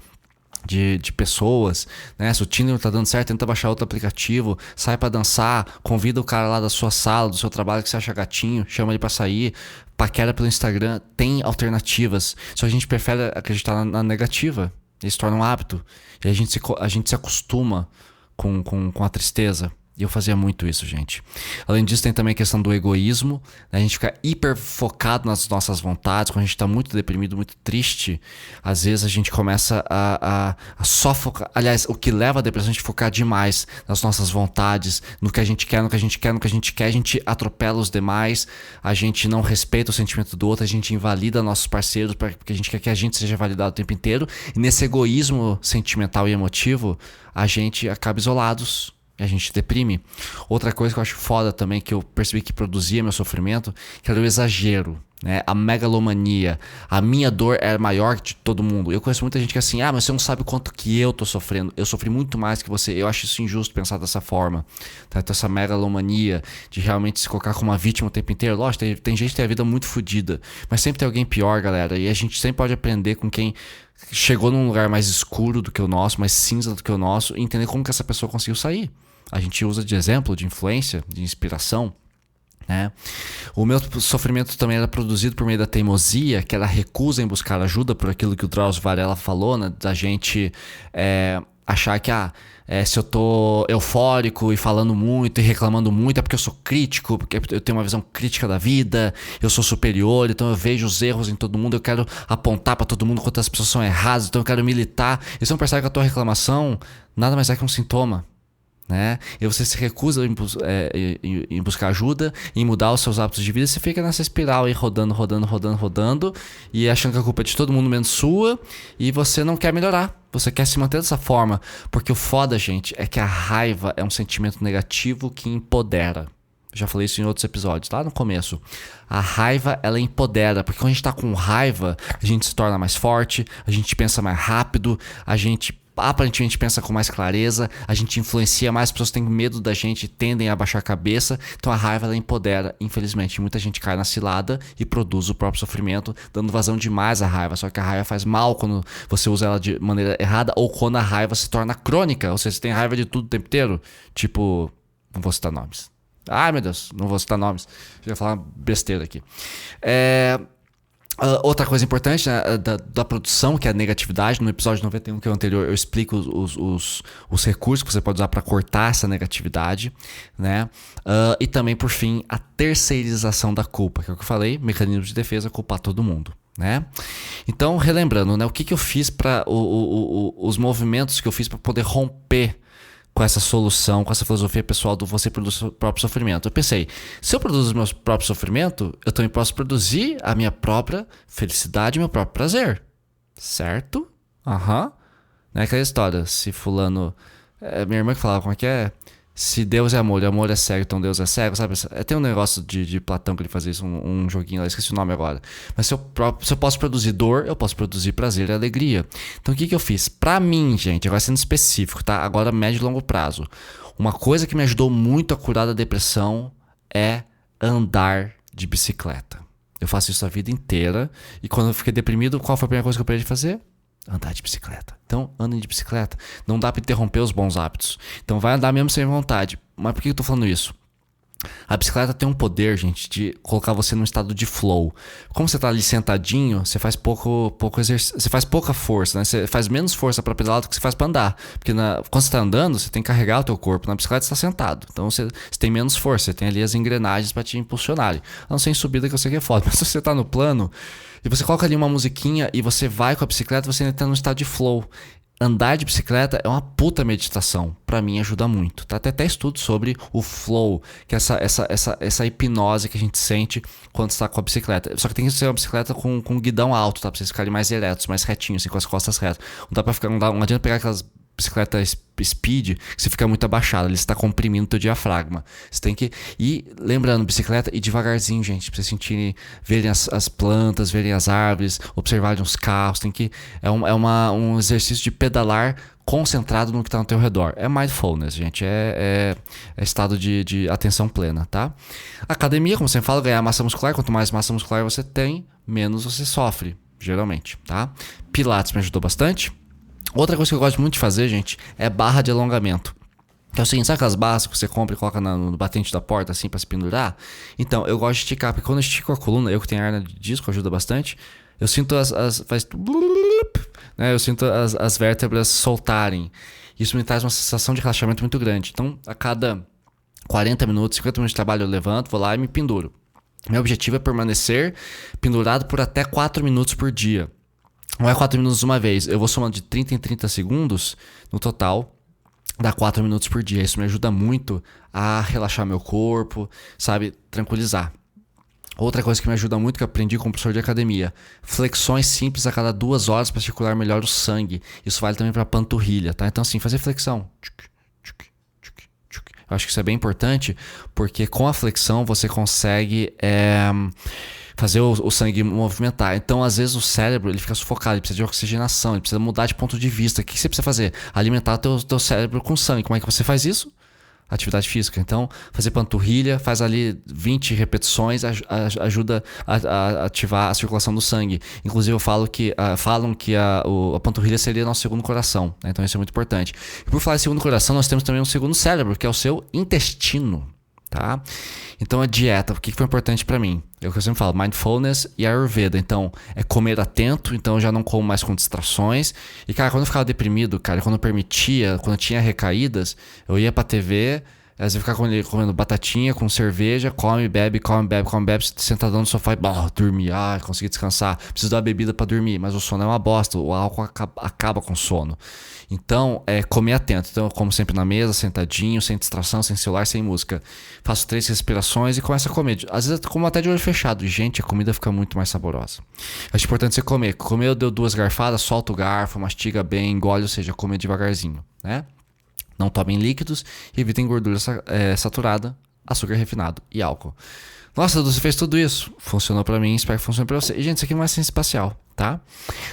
pessoas, né? Se o Tinder não tá dando certo, tenta baixar outro aplicativo, sai pra dançar, convida o cara lá da sua sala, do seu trabalho que você acha gatinho, chama ele pra sair, paquera pelo Instagram. Tem alternativas. Só que a gente prefere acreditar na negativa. Isso se torna um hábito. E a gente se acostuma com a tristeza. E eu fazia muito isso, gente. Além disso, tem também a questão do egoísmo. A gente fica hiper focado nas nossas vontades. Quando a gente tá muito deprimido, muito triste, às vezes a gente começa a só focar. Aliás, o que leva à depressão é a gente focar demais nas nossas vontades, no que a gente quer, a gente atropela os demais, a gente não respeita o sentimento do outro, a gente invalida nossos parceiros porque a gente quer que a gente seja validado o tempo inteiro. E nesse egoísmo sentimental e emotivo, a gente acaba isolados. e a gente deprime. Outra coisa que eu acho foda também, que eu percebi que produzia meu sofrimento, que era o exagero, né? A megalomania. A minha dor era maior que de todo mundo. Eu conheço muita gente que é assim, mas você não sabe o quanto que eu tô sofrendo. Eu sofri muito mais que você. Eu acho isso injusto pensar dessa forma. Tá? Então essa megalomania de realmente se colocar como uma vítima o tempo inteiro. Lógico, tem gente que tem a vida muito fodida, mas sempre tem alguém pior, galera. E a gente sempre pode aprender com quem chegou num lugar mais escuro do que o nosso, mais cinza do que o nosso, e entender como que essa pessoa conseguiu sair. A gente usa de exemplo, de influência, de inspiração, né? O meu sofrimento também era produzido por meio da teimosia, que era a recusa em buscar ajuda, por aquilo que o Drauzio Varela falou, né? Da gente achar que se eu tô eufórico e falando muito e reclamando muito é porque eu sou crítico, porque eu tenho uma visão crítica da vida, eu sou superior, então eu vejo os erros em todo mundo, eu quero apontar pra todo mundo quanto as pessoas são erradas, então eu quero militar. E você não percebe que a tua reclamação nada mais é que um sintoma, né? E você se recusa em buscar ajuda, em mudar os seus hábitos de vida, você fica nessa espiral aí rodando e achando que a culpa é de todo mundo menos sua, e você não quer melhorar, você quer se manter dessa forma, porque o foda, gente, é que a raiva é um sentimento negativo que empodera. Já falei isso em outros episódios, lá no começo. A raiva, ela empodera, porque quando a gente tá com raiva, a gente se torna mais forte, a gente pensa mais rápido, a gente aparentemente pensa com mais clareza, a gente influencia mais, as pessoas têm medo da gente, tendem a baixar a cabeça, então a raiva ela empodera. Infelizmente, muita gente cai na cilada e produz o próprio sofrimento, dando vazão demais à raiva, só que a raiva faz mal quando você usa ela de maneira errada, ou quando a raiva se torna crônica, ou seja, você tem raiva de tudo o tempo inteiro, tipo, não vou citar nomes. Ai meu Deus, não vou citar nomes, eu ia falar uma besteira aqui. Outra coisa importante, né, da produção, que é a negatividade. No episódio 91, que é o anterior, eu explico os recursos que você pode usar para cortar essa negatividade, né? E também, por fim, a terceirização da culpa, que é o que eu falei, mecanismo de defesa, culpar todo mundo, né? Então, relembrando, né, o que eu fiz para os movimentos que eu fiz para poder romper com essa solução, com essa filosofia pessoal do você produz o seu próprio sofrimento. Eu pensei, se eu produzo o meu próprio sofrimento, eu também posso produzir a minha própria felicidade e meu próprio prazer. Certo? Aham. Não é aquela história, se fulano... minha irmã que falava, como é que é? Se Deus é amor e amor é cego, então Deus é cego, sabe? Tem um negócio de Platão que ele fazia isso, um joguinho lá, esqueci o nome agora. Mas se eu posso produzir dor, eu posso produzir prazer e alegria. Então o que eu fiz? Pra mim, gente, agora sendo específico, tá? Agora médio e longo prazo. Uma coisa que me ajudou muito a curar da depressão é andar de bicicleta. Eu faço isso a vida inteira. E quando eu fiquei deprimido, qual foi a primeira coisa que eu parei de fazer? Andar de bicicleta. Então, andem de bicicleta. Não dá pra interromper os bons hábitos. Então, vai andar mesmo sem vontade. Mas por que eu tô falando isso? A bicicleta tem um poder, gente, de colocar você num estado de flow. Como você tá ali sentadinho, você faz pouco exercício, você faz pouca força, né? Você faz menos força para pedalar do que você faz para andar. Porque quando você tá andando, você tem que carregar o teu corpo. Na bicicleta você tá sentado. Então você tem menos força, você tem ali as engrenagens para te impulsionarem. A não ser em subida, que eu sei que é foda. Mas se você tá no plano e você coloca ali uma musiquinha e você vai com a bicicleta, você ainda tá num estado de flow. Andar de bicicleta é uma puta meditação. Pra mim ajuda muito. Tá? Tem até estudo sobre o flow, que é essa hipnose que a gente sente quando está com a bicicleta. Só que tem que ser uma bicicleta com guidão alto, tá? Pra vocês ficarem mais eretos, mais retinhos, assim, com as costas retas. Não adianta pegar aquelas bicicletas speed que você fica muito abaixado, ele está comprimindo o teu diafragma. Você tem que ir, lembrando, bicicleta e devagarzinho, gente, pra vocês sentirem, verem as plantas, verem as árvores, observarem os carros. Tem que um exercício de pedalar concentrado no que está ao teu redor. É mindfulness, gente, é estado de atenção plena, tá? Academia, como você fala, ganhar massa muscular. Quanto mais massa muscular você tem, menos você sofre, geralmente, tá? Pilates me ajudou bastante. Outra coisa que eu gosto muito de fazer, gente, é barra de alongamento. Que é o seguinte, sabe aquelas barras que você compra e coloca no batente da porta, assim, pra se pendurar? Então, eu gosto de esticar, porque quando eu estico a coluna, eu que tenho hernia de disco, ajuda bastante, eu sinto né? Eu sinto as vértebras soltarem. Isso me traz uma sensação de relaxamento muito grande. Então, a cada 40 minutos, 50 minutos de trabalho, eu levanto, vou lá e me penduro. Meu objetivo é permanecer pendurado por até 4 minutos por dia. Não é 4 minutos uma vez, eu vou somando de 30 em 30 segundos, no total dá 4 minutos por dia. Isso me ajuda muito a relaxar meu corpo, sabe, tranquilizar. Outra coisa que me ajuda muito, que eu aprendi com o professor de academia, flexões simples a cada 2 horas para circular melhor o sangue. Isso vale também para panturrilha, tá? Então assim, fazer flexão, Eu acho que isso é bem importante, porque com a flexão você consegue fazer o sangue movimentar. Então, às vezes, o cérebro ele fica sufocado, ele precisa de oxigenação, ele precisa mudar de ponto de vista. O que você precisa fazer? Alimentar teu cérebro com sangue. Como é que você faz isso? Atividade física. Então, fazer panturrilha, faz ali 20 repetições, ajuda a ativar a circulação do sangue. Inclusive, falam que a panturrilha seria nosso segundo coração, né? Então, isso é muito importante. E por falar em segundo coração, nós temos também um segundo cérebro, que é o seu intestino, tá? Então, a dieta, o que foi importante pra mim? É o que eu sempre falo, mindfulness e Ayurveda. Então, é comer atento, então eu já não como mais com distrações. E, cara, quando eu ficava deprimido, cara, quando eu permitia, quando eu tinha recaídas, eu ia pra TV, às vezes eu ficava comendo batatinha com cerveja, come, bebe, sentadão no sofá e dormir. Consegui descansar. Preciso dar bebida pra dormir, mas o sono é uma bosta, o álcool acaba com o sono. Então, comer atento. Então, eu como sempre na mesa, sentadinho, sem distração, sem celular, sem música. Faço 3 respirações e começo a comer. Às vezes eu como até de olho fechado. Gente, a comida fica muito mais saborosa. Acho importante você comer. Comeu, deu 2 garfadas, solta o garfo, mastiga bem, engole, ou seja, comer devagarzinho, né? Não tomem líquidos e evitem gordura saturada, açúcar refinado e álcool. Nossa, Dudu, você fez tudo isso? Funcionou pra mim, espero que funcione pra você. E, gente, isso aqui não é ciência espacial, tá?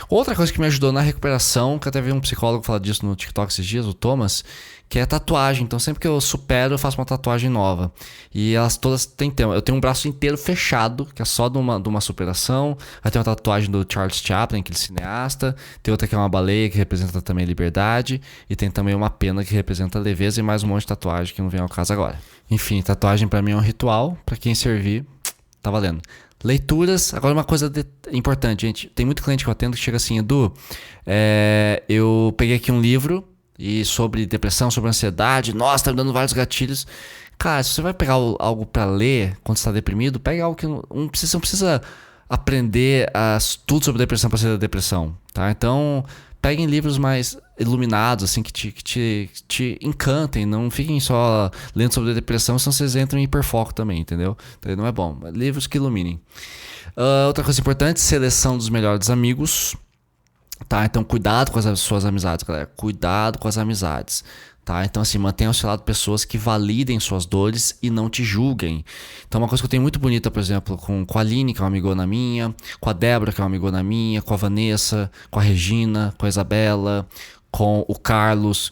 Outra coisa que me ajudou na recuperação, que até vi um psicólogo falar disso no TikTok esses dias, o Thomas, que é tatuagem. Então, sempre que eu supero, eu faço uma tatuagem nova. E elas todas têm tema. Eu tenho um braço inteiro fechado, que é só de uma superação. Aí tem uma tatuagem do Charles Chaplin, aquele cineasta. Tem outra que é uma baleia, que representa também a liberdade. E tem também uma pena, que representa a leveza. E mais um monte de tatuagem, que não vem ao caso agora. Enfim, tatuagem pra mim é um ritual. Pra quem servir, tá valendo. Leituras, agora uma coisa importante, gente. Tem muito cliente que eu atendo que chega assim, Edu, eu peguei aqui um livro e sobre depressão, sobre ansiedade. Nossa, tá me dando vários gatilhos. Cara, se você vai pegar algo pra ler quando você tá deprimido, pega algo que não precisa aprender tudo sobre depressão pra sair da depressão, tá? Então, peguem livros mais iluminados, assim, que te encantem. Não fiquem só lendo sobre depressão, senão vocês entram em hiperfoco também, entendeu? Então, não é bom. Livros que iluminem. Outra coisa importante, seleção dos melhores amigos. Tá? Então, cuidado com as suas amizades, galera. Cuidado com as amizades. Tá? Então, assim, mantenha ao seu lado pessoas que validem suas dores e não te julguem. Então, uma coisa que eu tenho muito bonita, por exemplo, com a Aline, que é uma amigona minha, com a Débora, que é uma amigona minha, com a Vanessa, com a Regina, com a Isabela, com o Carlos,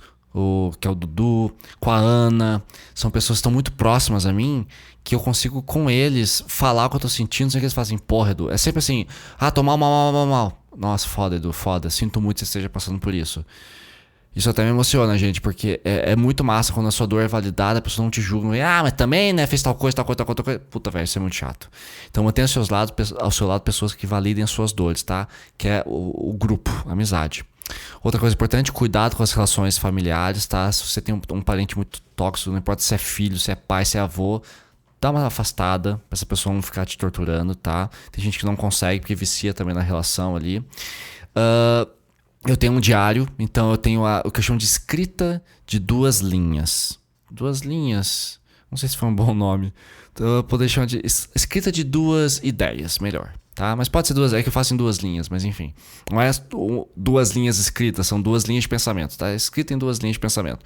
que é o Dudu, com a Ana. São pessoas que estão muito próximas a mim, que eu consigo com eles falar o que eu tô sentindo, sem que eles façam assim, porra, Edu. É sempre assim, tô mal. Nossa, foda, Edu, foda. Sinto muito que você esteja passando por isso. Isso até me emociona, gente, porque é muito massa quando a sua dor é validada, a pessoa não te julga. Mas também, né, fez tal coisa. Puta, velho, isso é muito chato. Então mantenha ao seu lado pessoas que validem as suas dores, tá? Que é o grupo, a amizade. Outra coisa importante, cuidado com as relações familiares, tá? Se você tem um parente muito tóxico, não importa se é filho, se é pai, se é avô, dá uma afastada pra essa pessoa não ficar te torturando, tá? Tem gente que não consegue porque vicia também na relação ali. Eu tenho um diário, então eu tenho o que eu chamo de escrita de 2 linhas. 2 linhas, não sei se foi um bom nome. Então eu poderia chamar de escrita de 2 ideias, melhor. Tá? Mas pode ser 2, é que eu faço em 2 linhas, mas enfim. Não é 2 linhas escritas, são 2 linhas de pensamento, tá? Escrita em 2 linhas de pensamento.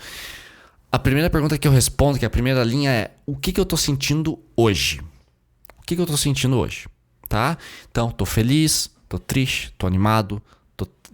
A primeira pergunta que eu respondo, que é a primeira linha é: o que eu tô sentindo hoje? O que eu tô sentindo hoje? Tá? Então, tô feliz, tô triste, tô animado,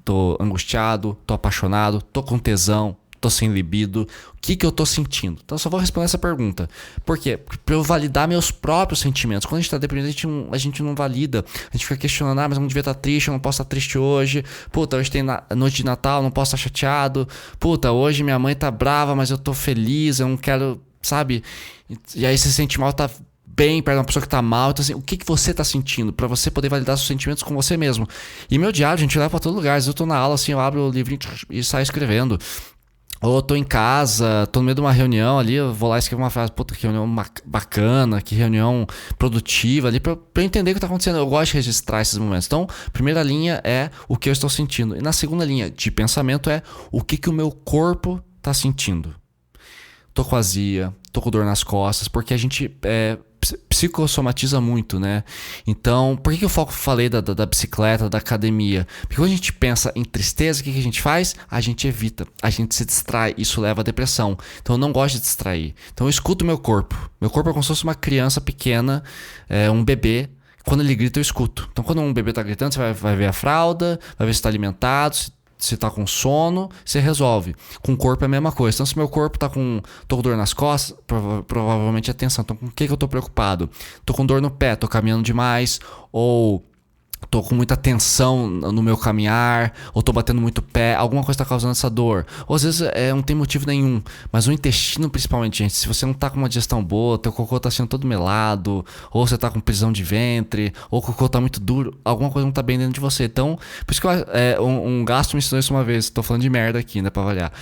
tô angustiado, tô apaixonado, tô com tesão, tô sem libido. O que eu tô sentindo? Então eu só vou responder essa pergunta. Por quê? Pra eu validar meus próprios sentimentos. Quando a gente tá deprimido, a gente não valida. A gente fica questionando, mas eu não devia estar triste, eu não posso estar triste hoje. Puta, hoje tem noite de Natal, não posso estar chateado. Puta, hoje minha mãe tá brava, mas eu tô feliz, eu não quero, sabe? E aí você se sente mal, tá bem perto de uma pessoa que tá mal. Então, assim, o que você tá sentindo? Pra você poder validar seus sentimentos com você mesmo. E meu diário, a gente leva pra todo lugar. Às vezes eu tô na aula, assim, eu abro o livrinho e saio escrevendo. Ou eu tô em casa, tô no meio de uma reunião ali, eu vou lá e escrevo uma frase: puta, que reunião bacana, que reunião produtiva ali, pra eu entender o que tá acontecendo. Eu gosto de registrar esses momentos. Então, primeira linha é o que eu estou sentindo. E na segunda linha de pensamento é o que o meu corpo tá sentindo. Tô com azia, tô com dor nas costas, porque a gente psicossomatiza muito, né? Então, por que eu falei da bicicleta, da academia? Porque quando a gente pensa em tristeza, o que a gente faz? A gente evita, a gente se distrai, isso leva à depressão. Então eu não gosto de distrair. Então eu escuto meu corpo. Meu corpo é como se fosse uma criança pequena, um bebê. Quando ele grita, eu escuto. Então quando um bebê tá gritando, você vai ver a fralda, vai ver se tá alimentado, se tá com sono, você resolve. Com o corpo é a mesma coisa. Então, se meu corpo tô com dor nas costas, provavelmente é tensão. Então, com o que eu tô preocupado? Tô com dor no pé, tô caminhando demais, ou tô com muita tensão no meu caminhar, ou tô batendo muito pé, alguma coisa tá causando essa dor. Ou às vezes não tem motivo nenhum, mas o intestino principalmente, gente, se você não tá com uma digestão boa, teu cocô tá sendo todo melado, ou você tá com prisão de ventre, ou o cocô tá muito duro, alguma coisa não tá bem dentro de você. Então, por isso que um gasto me ensinou isso uma vez, tô falando de merda aqui, né, pra avaliar.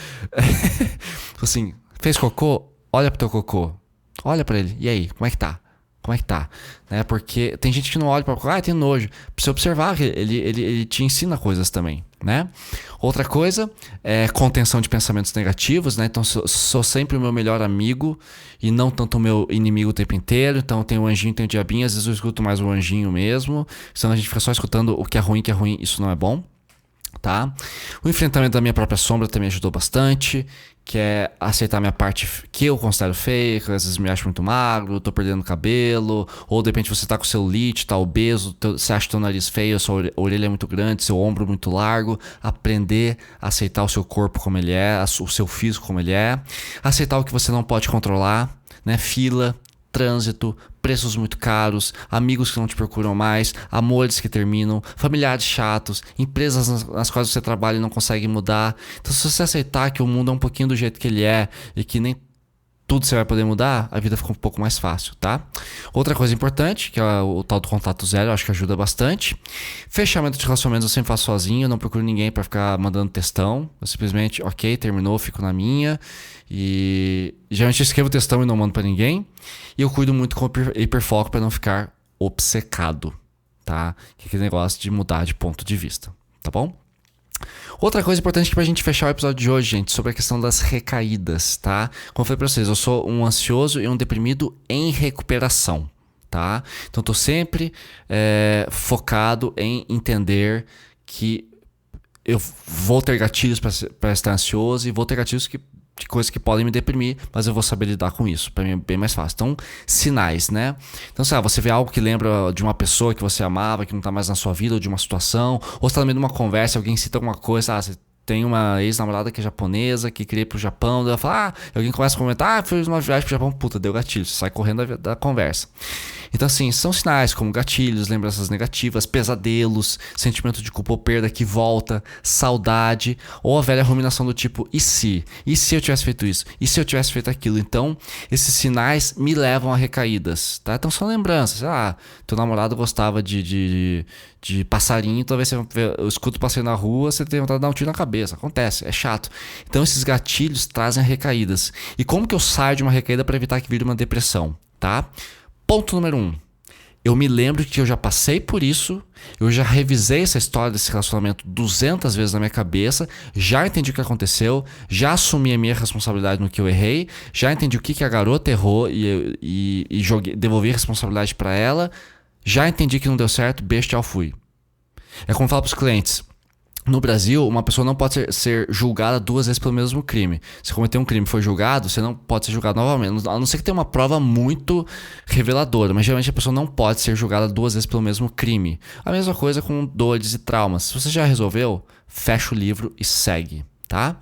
Assim, fez cocô? Olha pro teu cocô, olha pra ele, e aí, como é que tá? Como é que tá? Né? Porque tem gente que não olha para tem nojo. Pra você observar que ele te ensina coisas também, né? Outra coisa é contenção de pensamentos negativos, né? Então sou sempre o meu melhor amigo e não tanto o meu inimigo o tempo inteiro. Então tem o anjinho, tem o diabinho, às vezes eu escuto mais o anjinho mesmo. Senão a gente fica só escutando o que é ruim, isso não é bom. Tá? O enfrentamento da minha própria sombra também ajudou bastante, que é aceitar minha parte que eu considero feia, que às vezes me acho muito magro, tô perdendo cabelo, ou de repente você tá com celulite, tá obeso, você acha teu nariz feio, sua orelha é muito grande, seu ombro muito largo. Aprender a aceitar o seu corpo como ele é, o seu físico como ele é, aceitar o que você não pode controlar, né? Fila, trânsito, preços muito caros, amigos que não te procuram mais, amores que terminam, familiares chatos, empresas nas quais você trabalha e não consegue mudar. Então, se você aceitar que o mundo é um pouquinho do jeito que ele é e que nem tudo você vai poder mudar, a vida fica um pouco mais fácil, tá? Outra coisa importante, que é o tal do contato zero, eu acho que ajuda bastante. Fechamento de relacionamentos eu sempre faço sozinho, eu não procuro ninguém pra ficar mandando textão. Eu simplesmente, ok, terminou, fico na minha. E geralmente eu escrevo textão e não mando pra ninguém. E eu cuido muito com o hiperfoco pra não ficar obcecado, tá? Que é aquele negócio de mudar de ponto de vista, tá bom? Outra coisa importante pra gente fechar o episódio de hoje, gente, sobre a questão das recaídas, tá? Como eu falei pra vocês, eu sou um ansioso e um deprimido em recuperação, tá? Então tô sempre focado em entender que eu vou ter gatilhos pra estar ansioso e vou ter gatilhos de coisas que podem me deprimir, mas eu vou saber lidar com isso. Pra mim é bem mais fácil. Então, sinais, né? Então, sei lá, você vê algo que lembra de uma pessoa que você amava, que não tá mais na sua vida, ou de uma situação, ou você tá no meio de uma conversa, alguém cita alguma coisa, você tem uma ex-namorada que é japonesa, que queria ir pro Japão, ela fala, alguém começa a comentar, fiz uma viagem pro Japão, puta, deu gatilho, você sai correndo da conversa. Então, assim, são sinais como gatilhos, lembranças negativas, pesadelos, sentimento de culpa ou perda que volta, saudade, ou a velha ruminação do tipo, e se? E se eu tivesse feito isso? E se eu tivesse feito aquilo? Então, esses sinais me levam a recaídas, tá? Então, são lembranças. Sei lá, teu namorado gostava de passarinho, talvez eu escuto o passarinho na rua, você tem vontade de dar um tiro na cabeça. Acontece, é chato. Então, esses gatilhos trazem recaídas. E como que eu saio de uma recaída para evitar que vire uma depressão, tá? Ponto número 1. Eu me lembro que eu já passei por isso, eu já revisei essa história desse relacionamento 200 vezes na minha cabeça, já entendi o que aconteceu, já assumi a minha responsabilidade no que eu errei, já entendi o que a garota errou e devolvi a responsabilidade para ela, já entendi que não deu certo, beijo, tchau, fui. É como eu falo pros clientes. No Brasil, uma pessoa não pode ser julgada 2 vezes pelo mesmo crime. Se cometeu um crime e foi julgado, você não pode ser julgado novamente. A não ser que tenha uma prova muito reveladora. Mas geralmente a pessoa não pode ser julgada 2 vezes pelo mesmo crime. A mesma coisa com dores e traumas. Se você já resolveu, fecha o livro e segue, tá?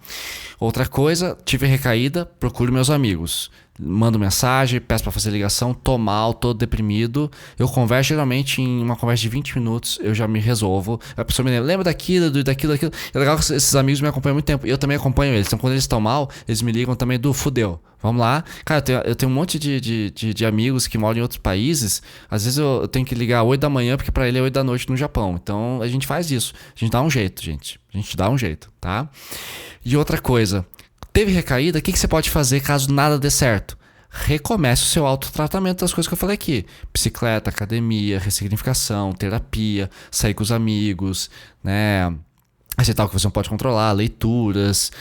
Outra coisa, tive recaída, procure meus amigos. Mando mensagem, peço pra fazer ligação, tô mal, tô deprimido. Eu converso geralmente em uma conversa de 20 minutos, eu já me resolvo. A pessoa me lembra daquilo. É legal que esses amigos me acompanham há muito tempo. E eu também acompanho eles. Então quando eles estão mal, eles me ligam também fudeu. Vamos lá. Cara, eu tenho um monte de amigos que moram em outros países. Às vezes eu tenho que ligar 8 da manhã, porque pra ele é 8 da noite no Japão. Então a gente faz isso. A gente dá um jeito, gente. A gente dá um jeito, tá? E outra coisa. Teve recaída, o que você pode fazer caso nada dê certo? Recomece o seu autotratamento das coisas que eu falei aqui. Bicicleta, academia, ressignificação, terapia, sair com os amigos, né? Aceitar o que você não pode controlar, leituras,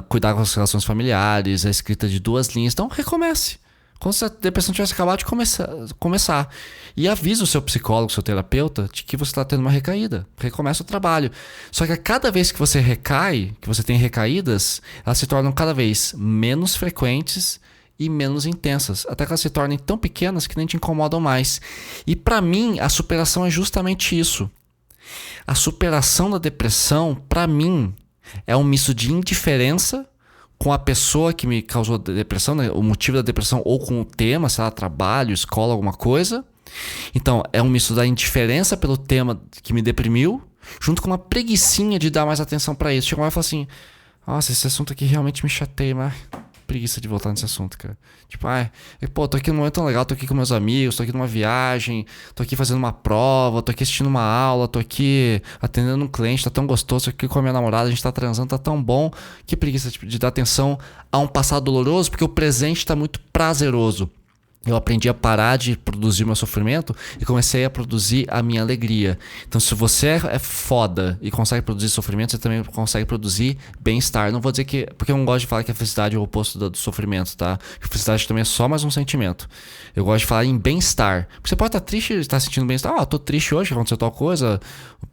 cuidar com as relações familiares, a escrita de 2 linhas. Então, recomece. Quando a depressão tivesse acabado de começar. E avisa o seu psicólogo, seu terapeuta, de que você está tendo uma recaída. Recomeça o trabalho. Só que a cada vez que você recai, que você tem recaídas, elas se tornam cada vez menos frequentes e menos intensas. Até que elas se tornem tão pequenas que nem te incomodam mais. E para mim, a superação é justamente isso. A superação da depressão, para mim, é um misto de indiferença com a pessoa que me causou depressão, né? O motivo da depressão, ou com o tema, sei lá, trabalho, escola, alguma coisa. Então, é um misto da indiferença pelo tema que me deprimiu, junto com uma preguicinha de dar mais atenção pra isso. Chega uma hora e fala assim, nossa, esse assunto aqui realmente me chateia, mas preguiça de voltar nesse assunto, cara. Tipo, tô aqui num momento tão legal, tô aqui com meus amigos, tô aqui numa viagem, tô aqui fazendo uma prova, tô aqui assistindo uma aula, tô aqui atendendo um cliente, tá tão gostoso, tô aqui com a minha namorada, a gente tá transando, tá tão bom. Que preguiça de dar atenção a um passado doloroso, porque o presente tá muito prazeroso. Eu aprendi a parar de produzir meu sofrimento e comecei a produzir a minha alegria. Então, se você é foda e consegue produzir sofrimento, você também consegue produzir bem-estar. Não vou dizer que... Porque eu não gosto de falar que a felicidade é o oposto do sofrimento, tá? A felicidade também é só mais um sentimento. Eu gosto de falar em bem-estar. Porque você pode estar triste e estar sentindo bem-estar. Tô triste hoje, aconteceu tal coisa.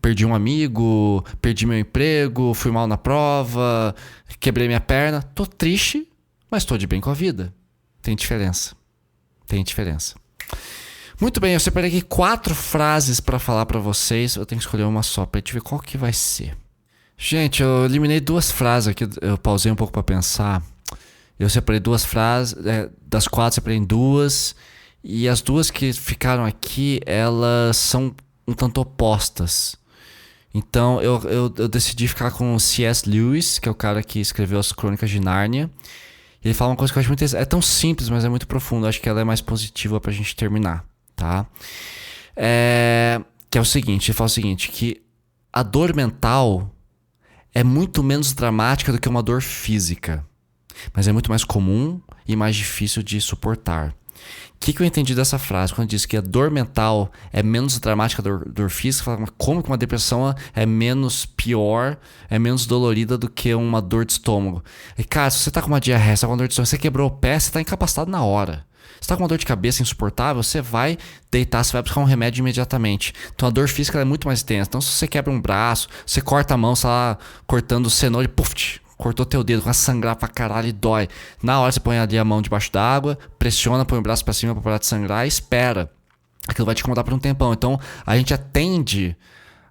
Perdi um amigo, perdi meu emprego, fui mal na prova, quebrei minha perna. Tô triste, mas tô de bem com a vida. Tem diferença. Tem diferença. Muito bem, eu separei aqui 4 frases para falar para vocês. Eu tenho que escolher uma só pra gente ver qual que vai ser. Gente, eu eliminei 2 frases aqui. Eu pausei um pouco para pensar. Eu separei 2 frases. Das 4, separei em 2. E as 2 que ficaram aqui, elas são um tanto opostas. Então eu decidi ficar com o C.S. Lewis, que é o cara que escreveu as Crônicas de Nárnia. Ele fala uma coisa que eu acho muito interessante. É tão simples, mas é muito profundo. Acho que ela é mais positiva pra gente terminar, tá? Que é o seguinte, ele fala o seguinte, que a dor mental é muito menos dramática do que uma dor física. Mas é muito mais comum e mais difícil de suportar. O que eu entendi dessa frase? Quando diz que a dor mental é menos dramática da dor física, fala, mas como que uma depressão é menos pior, é menos dolorida do que uma dor de estômago? E cara, se você tá com uma diarreia, você tá com uma dor de estômago, você quebrou o pé, você tá incapacitado na hora. Você tá com uma dor de cabeça insuportável, você vai deitar, você vai buscar um remédio imediatamente. Então a dor física é muito mais intensa. Então se você quebra um braço, você corta a mão, você tá lá cortando cenoura e puf, cortou teu dedo, começa a sangrar pra caralho e dói. Na hora você põe ali a mão debaixo d'água, pressiona, põe o braço pra cima pra parar de sangrar e espera. Aquilo vai te incomodar por um tempão. Então a gente atende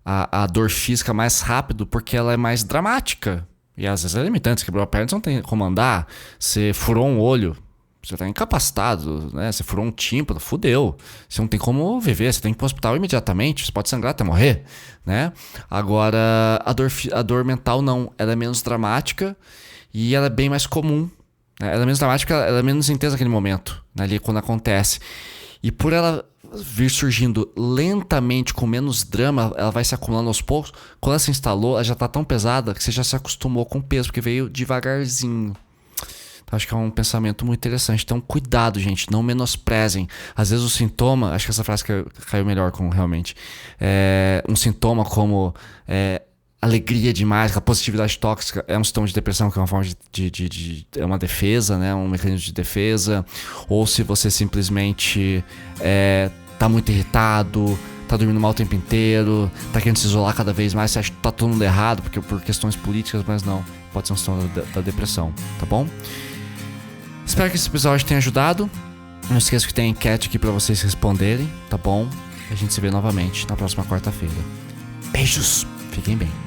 a dor física mais rápido porque ela é mais dramática. E às vezes é limitante. Você quebrou a perna, você não tem como andar. Você furou um olho, você tá incapacitado, né? Você furou um tímpano, fudeu. Você não tem como viver, você tem que ir pro hospital imediatamente. Você pode sangrar até morrer, né? Agora, a dor mental não. Ela é menos dramática e ela é bem mais comum, né? Ela é menos dramática, ela é menos intensa naquele momento, né? Ali quando acontece. E por ela vir surgindo lentamente, com menos drama, ela vai se acumulando aos poucos. Quando ela se instalou, ela já tá tão pesada que você já se acostumou com o peso, porque veio devagarzinho. Acho que é um pensamento muito interessante. Então, cuidado, gente. Não menosprezem. Às vezes o sintoma... Acho que essa frase caiu melhor com realmente. Um sintoma como alegria demais, a positividade tóxica é um sintoma de depressão, que é uma forma é uma defesa, né? Um mecanismo de defesa. Ou se você simplesmente tá muito irritado, tá dormindo mal o tempo inteiro, tá querendo se isolar cada vez mais, você acha que tá todo mundo errado por questões políticas, mas não. Pode ser um sintoma da depressão, tá bom? Espero que esse episódio tenha ajudado. Não esqueça que tem enquete aqui pra vocês responderem, tá bom? A gente se vê novamente na próxima quarta-feira. Beijos! Fiquem bem.